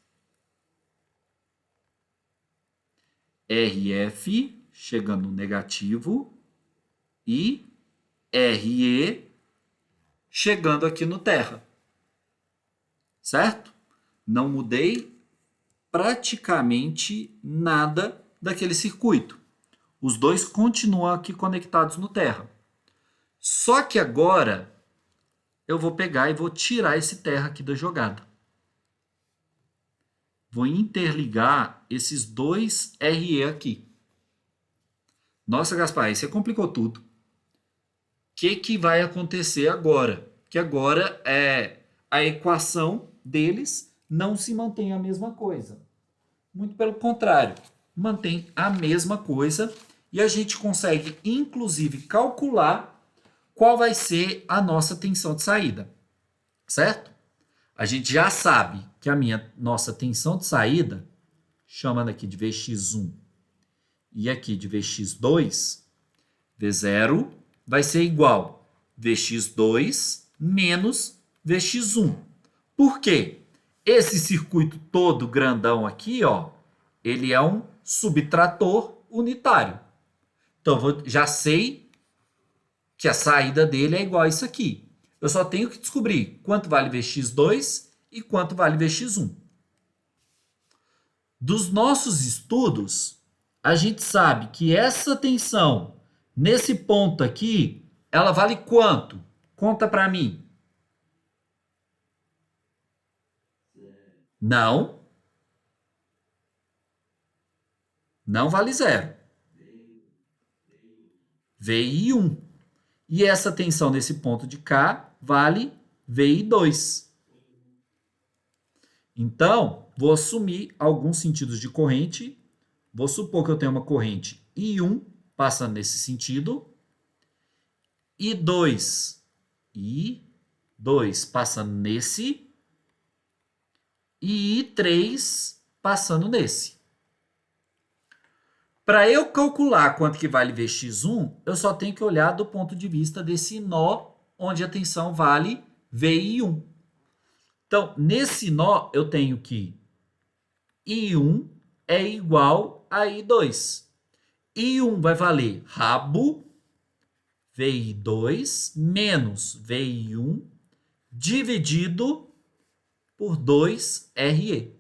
S1: RF chegando no negativo e RE chegando aqui no Terra. Certo? Não mudei praticamente nada daquele circuito. Os dois continuam aqui conectados no Terra. Só que agora eu vou pegar e vou tirar esse Terra aqui da jogada. Vou interligar esses dois RE aqui. Nossa, Gaspar, aí você complicou tudo. O que vai acontecer agora? Que agora a equação deles não se mantém a mesma coisa. Muito pelo contrário, mantém a mesma coisa e a gente consegue, inclusive, calcular qual vai ser a nossa tensão de saída. Certo? A gente já sabe que a nossa tensão de saída, chamando aqui de Vx1 e aqui de Vx2, V0 vai ser igual a Vx2 menos Vx1. Por quê? Esse circuito todo grandão aqui, ó, ele é um subtrator unitário. Então, já sei que a saída dele é igual a isso aqui. Eu só tenho que descobrir quanto vale Vx2 e quanto vale Vx1. Dos nossos estudos, a gente sabe que essa tensão nesse ponto aqui, ela vale quanto? Conta para mim. Não. Não vale zero. VI1. E essa tensão nesse ponto de cá vale VI2. Então, vou assumir alguns sentidos de corrente. Vou supor que eu tenho uma corrente I1 passando nesse sentido. I2 passando nesse. E I3 passando nesse. Para eu calcular quanto que vale Vx1, eu só tenho que olhar do ponto de vista desse nó, onde a tensão vale VI1. Então, nesse nó, eu tenho que I1 é igual a I2. I1 vai valer rabo VI2 menos VI1 dividido por 2RE.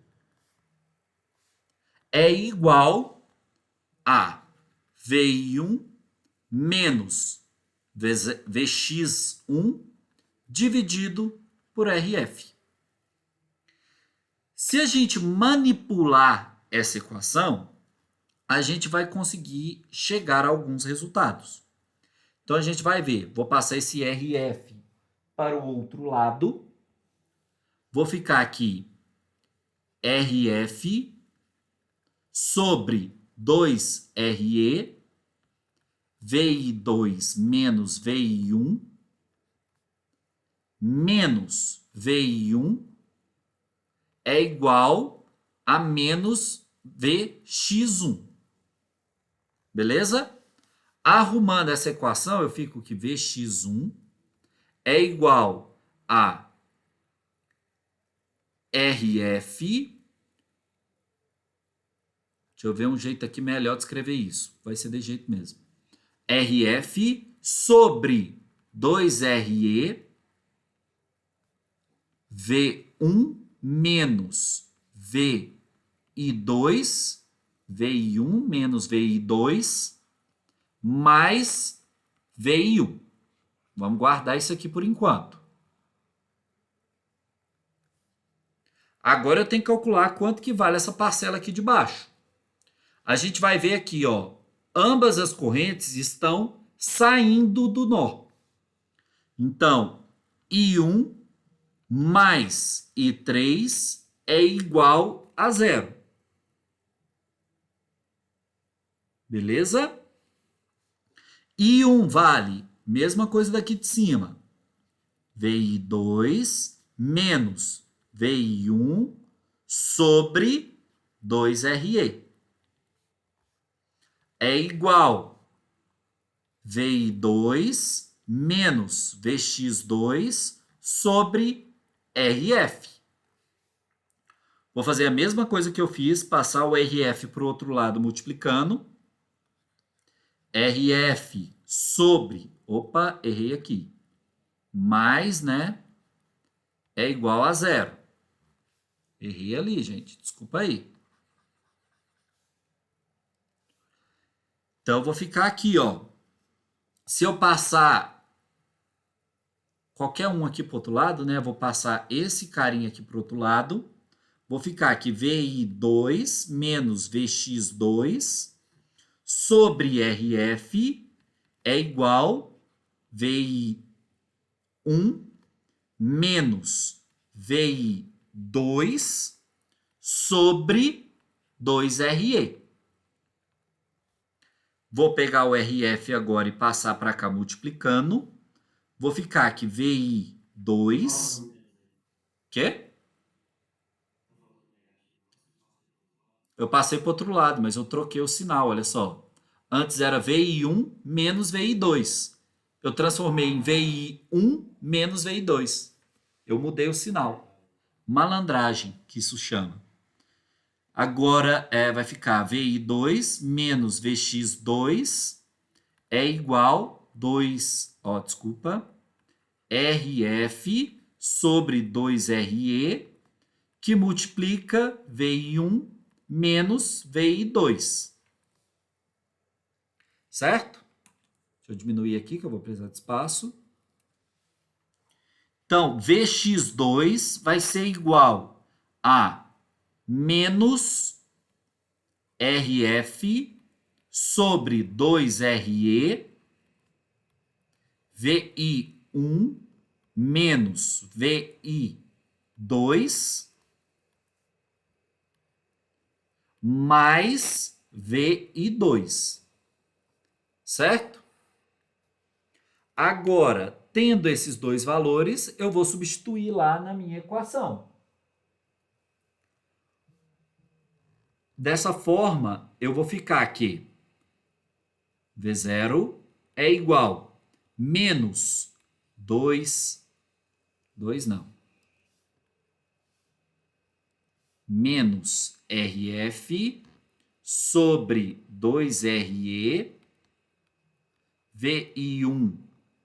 S1: É igual a VI1 menos VX1 dividido por RF. Se a gente manipular essa equação, a gente vai conseguir chegar a alguns resultados. Então, a gente vai ver, vou passar esse RF para o outro lado, vou ficar aqui RF sobre 2RE, VI2 menos VI1, menos VI1 é igual a menos VX1. Beleza? Arrumando essa equação, eu fico que VX1 é igual a RF. Deixa eu ver um jeito aqui melhor de escrever isso. Vai ser de jeito mesmo. RF sobre 2RE V1 menos VI2, VI1 menos VI2, mais VI1. Vamos guardar isso aqui por enquanto. Agora eu tenho que calcular quanto que vale essa parcela aqui de baixo. A gente vai ver aqui, ó, ambas as correntes estão saindo do nó. Então, I1 mais I3 é igual a zero. Beleza? I1 vale, mesma coisa daqui de cima. VI2 menos VI1 sobre 2RE. É igual VI2 menos VX2 sobre RF. Vou fazer a mesma coisa que eu fiz, passar o RF para o outro lado multiplicando. RF sobre, opa, errei aqui, mais, né, é igual a zero. Errei ali, gente, desculpa aí. Então, eu vou ficar aqui, ó. Se eu passar qualquer um aqui para o outro lado, né, vou passar esse carinha aqui para o outro lado. Vou ficar aqui VI2 menos VX2 sobre RF é igual VI1 menos VI2 sobre 2RE. Vou pegar o RF agora e passar para cá multiplicando. Vou ficar aqui VI2. Quê? Eu passei para o outro lado, mas eu troquei o sinal, olha só. Antes era VI1 menos VI2. Eu transformei em VI1 menos VI2. Eu mudei o sinal. Malandragem, que isso chama. Agora vai ficar VI2 menos VX2 é igual 2, RF sobre 2RE, que multiplica VI1 menos VI2. Certo? Deixa eu diminuir aqui, que eu vou precisar de espaço. Então, VX2 vai ser igual a menos RF sobre 2RE, VI1 menos VI2 mais VI2. Certo? Agora, tendo esses dois valores, eu vou substituir lá na minha equação. Dessa forma, eu vou ficar aqui. V0 é igual menos 2 não. Menos RF sobre 2RE, VI1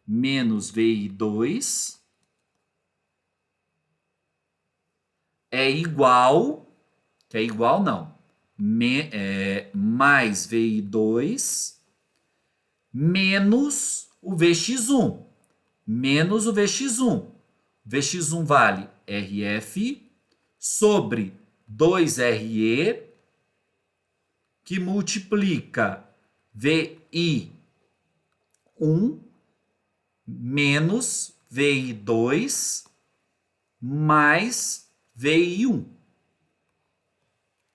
S1: menos VI2 é igual, que é igual não, mais VI2 menos o VX1. Menos o VX1. VX1 vale RF sobre 2RE, que multiplica VI1 menos VI2 mais VI1.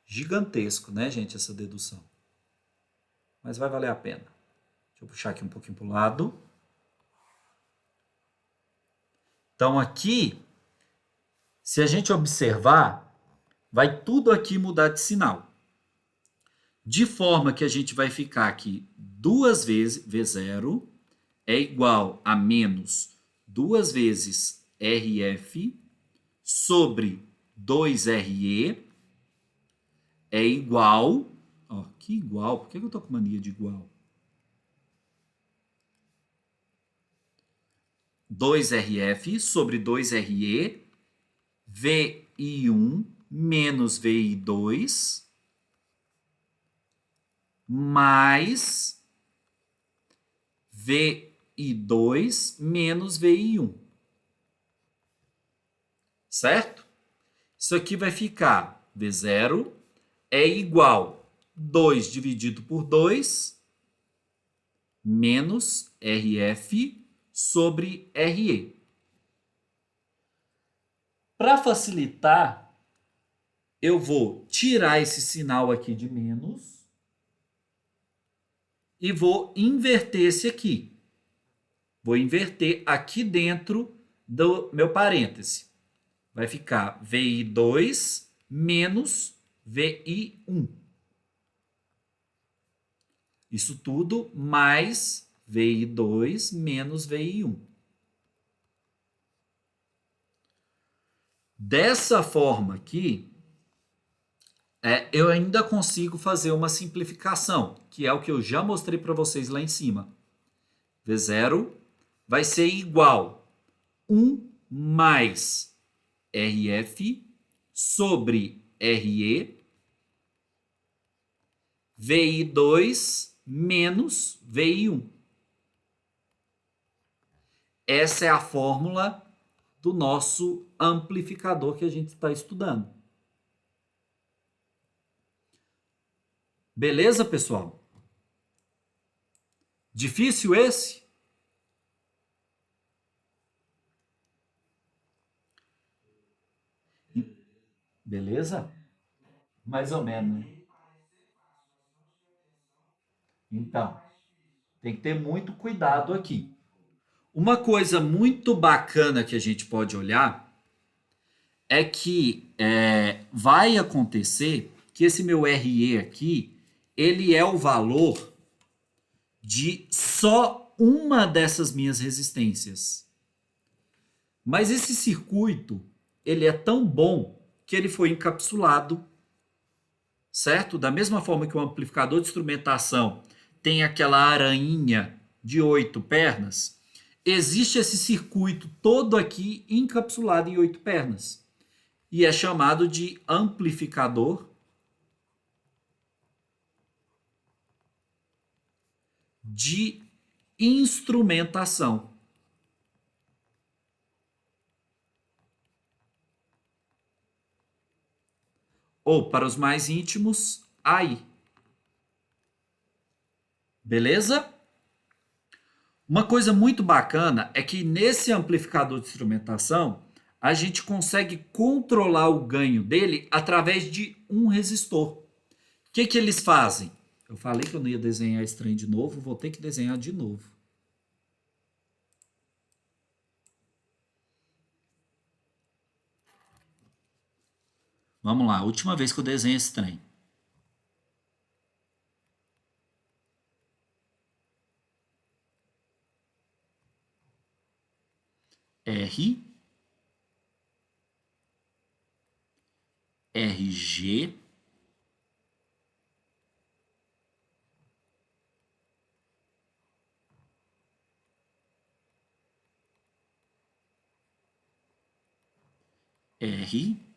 S1: Gigantesco, né, gente, essa dedução. Mas vai valer a pena. Deixa eu puxar aqui um pouquinho para o lado. Então, aqui, se a gente observar, vai tudo aqui mudar de sinal. De forma que a gente vai ficar aqui 2 vezes V0 é igual a menos 2 vezes RF sobre 2RE é igual... Ó, que igual? Por que eu tô com mania de igual? 2RF sobre 2RE, VI1 menos VI2, mais VI2 menos VI1. Certo? Isso aqui vai ficar V0 é igual 2 dividido por 2 menos RF sobre RE. Para facilitar, eu vou tirar esse sinal aqui de menos e vou inverter esse aqui. Vou inverter aqui dentro do meu parêntese. Vai ficar VI2 menos VI1. Isso tudo mais VI2 menos VI1. Dessa forma aqui, eu ainda consigo fazer uma simplificação, que é o que eu já mostrei para vocês lá em cima. V0 vai ser igual a 1 mais RF sobre RE, VI2 menos VI1. Essa é a fórmula do nosso amplificador que a gente está estudando. Beleza, pessoal? Difícil esse? Beleza? Mais ou menos, né? Então, tem que ter muito cuidado aqui. Uma coisa muito bacana que a gente pode olhar é que vai acontecer que esse meu RE aqui, ele é o valor de só uma dessas minhas resistências. Mas esse circuito, ele é tão bom que ele foi encapsulado, certo? Da mesma forma que o amplificador de instrumentação tem aquela arainha de 8 pernas, existe esse circuito todo aqui encapsulado em 8 pernas. E é chamado de amplificador de instrumentação. Ou, para os mais íntimos, AI. Beleza? Uma coisa muito bacana é que nesse amplificador de instrumentação, a gente consegue controlar o ganho dele através de um resistor. O que eles fazem? Eu falei que eu não ia desenhar esse trem de novo, vou ter que desenhar de novo. Vamos lá, última vez que eu desenho esse trem. R, RG, R,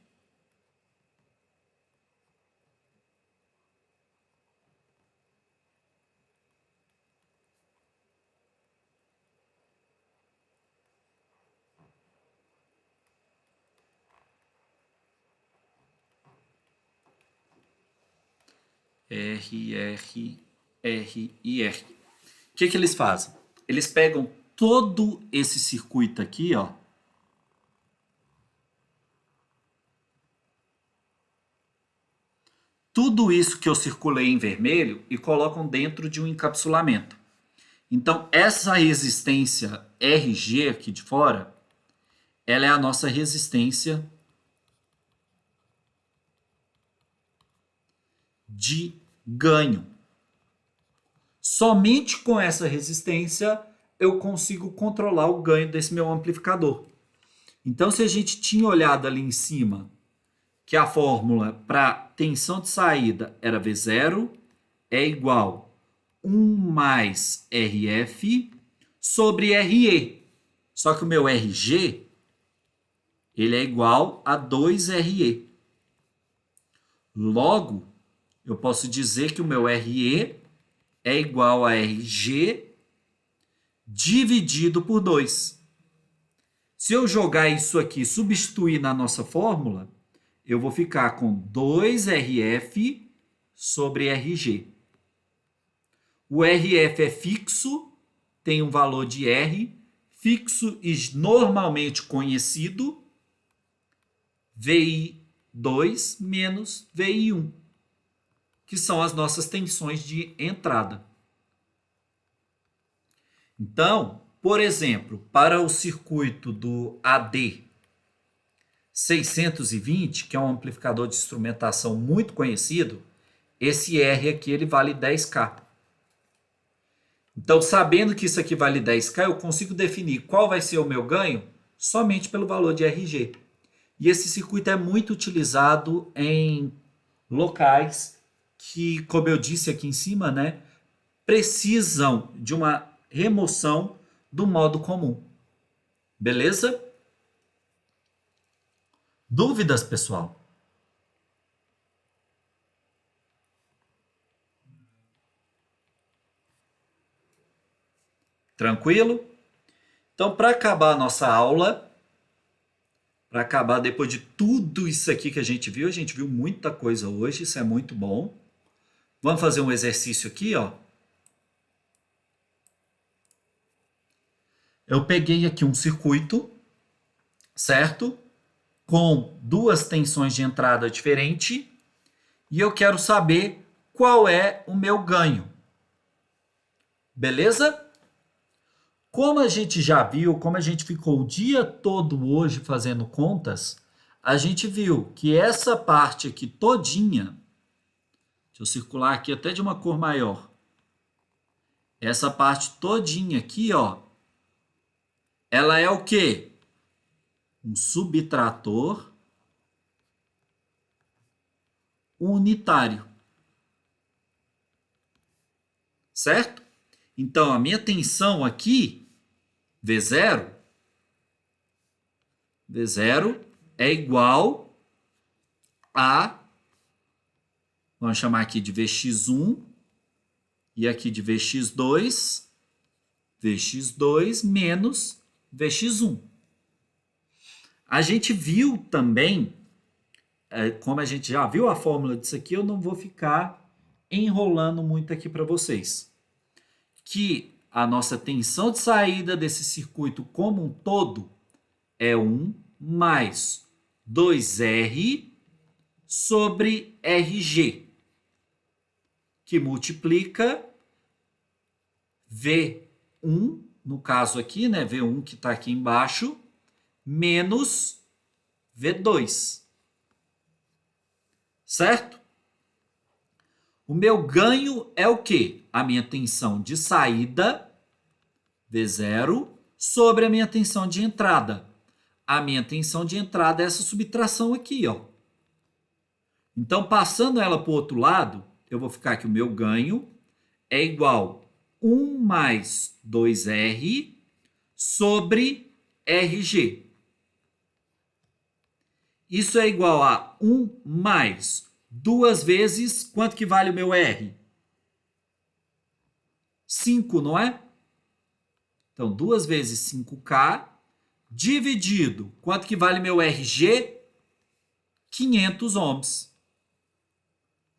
S1: R, R, R e R. O que eles fazem? Eles pegam todo esse circuito aqui, ó. Tudo isso que eu circulei em vermelho e colocam dentro de um encapsulamento. Então, essa resistência RG aqui de fora, ela é a nossa resistência de ganho. Somente com essa resistência eu consigo controlar o ganho desse meu amplificador. Então, se a gente tinha olhado ali em cima que a fórmula para tensão de saída era V0 é igual 1 mais RF sobre RE. Só que o meu RG ele é igual a 2RE. Logo, eu posso dizer que o meu RE é igual a RG dividido por 2. Se eu jogar isso aqui e substituir na nossa fórmula, eu vou ficar com 2RF sobre RG. O RF é fixo, tem um valor de R, fixo e normalmente conhecido, VI2 menos VI1, que são as nossas tensões de entrada. Então, por exemplo, para o circuito do AD 620, que é um amplificador de instrumentação muito conhecido, esse R aqui ele vale 10K. Então, sabendo que isso aqui vale 10K, eu consigo definir qual vai ser o meu ganho somente pelo valor de RG. E esse circuito é muito utilizado em locais que, como eu disse aqui em cima, né, precisam de uma remoção do modo comum. Beleza? Dúvidas, pessoal? Tranquilo? Então, para acabar a nossa aula, para acabar depois de tudo isso aqui que a gente viu muita coisa hoje, isso é muito bom. Vamos fazer um exercício aqui, ó. Eu peguei aqui um circuito, certo? Com duas tensões de entrada diferentes e eu quero saber qual é o meu ganho. Beleza? Como a gente já viu, como a gente ficou o dia todo hoje fazendo contas, a gente viu que essa parte aqui todinha, deixa eu circular aqui até de uma cor maior, essa parte todinha aqui, ó, ela é o quê? Um subtrator unitário. Certo? Então, a minha tensão aqui, V0 é igual a, vamos chamar aqui de Vx1 e aqui de Vx2 menos Vx1. A gente viu também, como a gente já viu a fórmula disso aqui, eu não vou ficar enrolando muito aqui para vocês, que a nossa tensão de saída desse circuito como um todo é 1 mais 2R sobre RG, que multiplica V1, no caso aqui, né, V1 que está aqui embaixo, menos V2. Certo? O meu ganho é o quê? A minha tensão de saída, V0, sobre a minha tensão de entrada. A minha tensão de entrada é essa subtração aqui, ó. Então, passando ela para o outro lado, eu vou ficar que o meu ganho é igual a 1 mais 2R sobre RG. Isso é igual a 1 mais 2 vezes, quanto que vale o meu R? 5, não é? Então, 2 vezes 5K, dividido, quanto que vale meu RG? 500 ohms.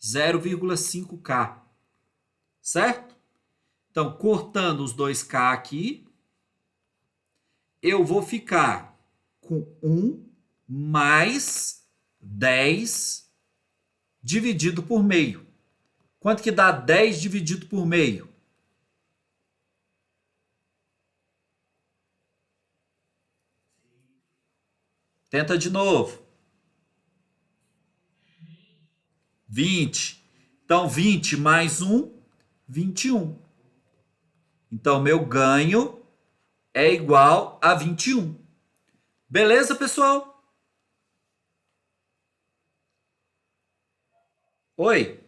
S1: 0,5K, certo? Então, cortando os 2K aqui, eu vou ficar com 1 mais 10 dividido por meio. Quanto que dá 10 dividido por meio? Tenta de novo. 20. Então, 20 mais 1, 21. Então, meu ganho é igual a 21. Beleza, pessoal? Oi?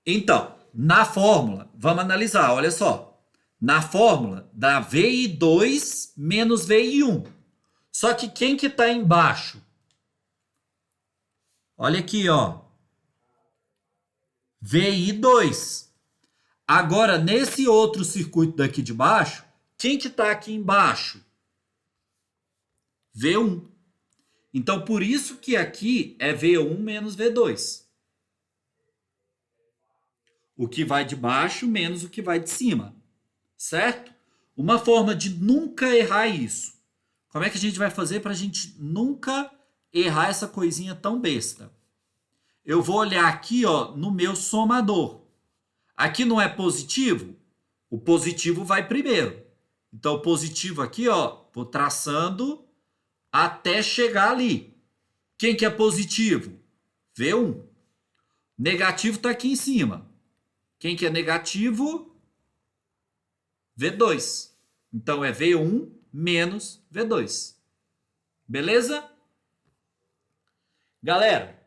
S1: Então, na fórmula, vamos analisar, olha só. Na fórmula, dá VI2 menos VI1. Só que quem que está embaixo? Olha aqui, ó. VI2. Agora, nesse outro circuito daqui de baixo, quem que está aqui embaixo? V1. Então, por isso que aqui é V1 menos V2. O que vai de baixo menos o que vai de cima. Certo? Uma forma de nunca errar isso. Como é que a gente vai fazer para a gente nunca errar essa coisinha tão besta? Eu vou olhar aqui, ó, no meu somador. Aqui não é positivo? O positivo vai primeiro. Então, o positivo aqui, ó, vou traçando até chegar ali. Quem que é positivo? V1. Negativo está aqui em cima. Quem que é negativo? V2. Então, é V1 menos V2. Beleza? Galera,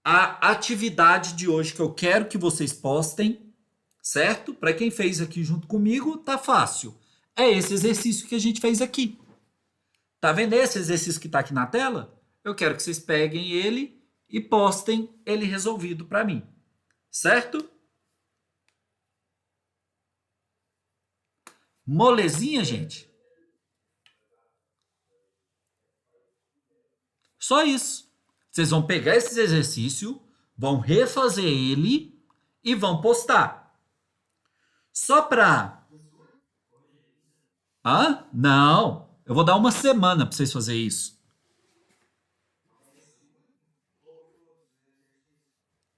S1: a atividade de hoje que eu quero que vocês postem, certo? Para quem fez aqui junto comigo, tá fácil. É esse exercício que a gente fez aqui. Tá vendo esse exercício que tá aqui na tela? Eu quero que vocês peguem ele e postem ele resolvido para mim. Certo? Molezinha, gente? Só isso. Vocês vão pegar esse exercício, vão refazer ele e vão postar. Só para... Hã? Não. Eu vou dar uma semana para vocês fazerem isso.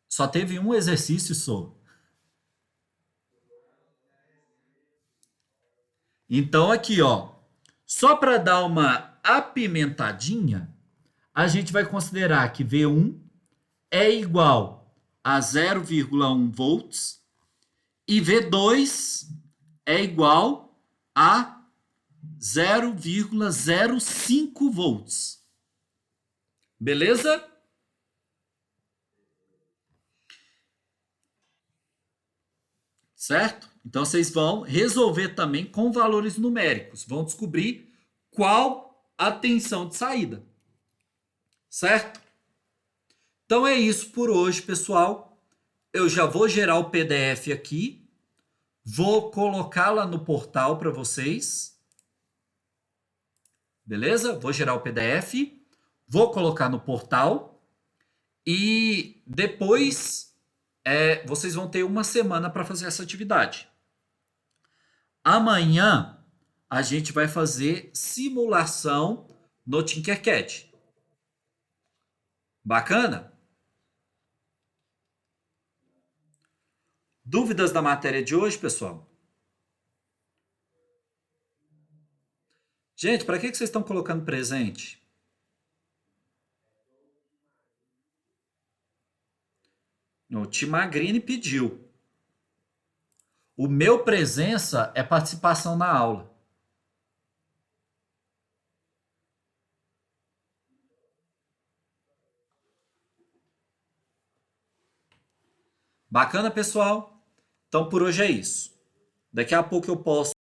S1: Só teve um exercício só. Então aqui, ó, só para dar uma apimentadinha, a gente vai considerar que V1 é igual a 0,1 volts e V2 é igual a 0,05 volts. Beleza? Certo? Então vocês vão resolver também com valores numéricos, vão descobrir qual a tensão de saída. Certo? Então é isso por hoje, pessoal. Eu já vou gerar o PDF aqui, vou colocar lá no portal para vocês. Beleza? Vou gerar o PDF, vou colocar no portal e depois vocês vão ter uma semana para fazer essa atividade. Amanhã a gente vai fazer simulação no Tinkercad. Bacana? Dúvidas da matéria de hoje, pessoal? Gente, para que vocês estão colocando presente? O Timagrini pediu. O meu presença é participação na aula. Bacana, pessoal? Então, por hoje é isso. Daqui a pouco eu posto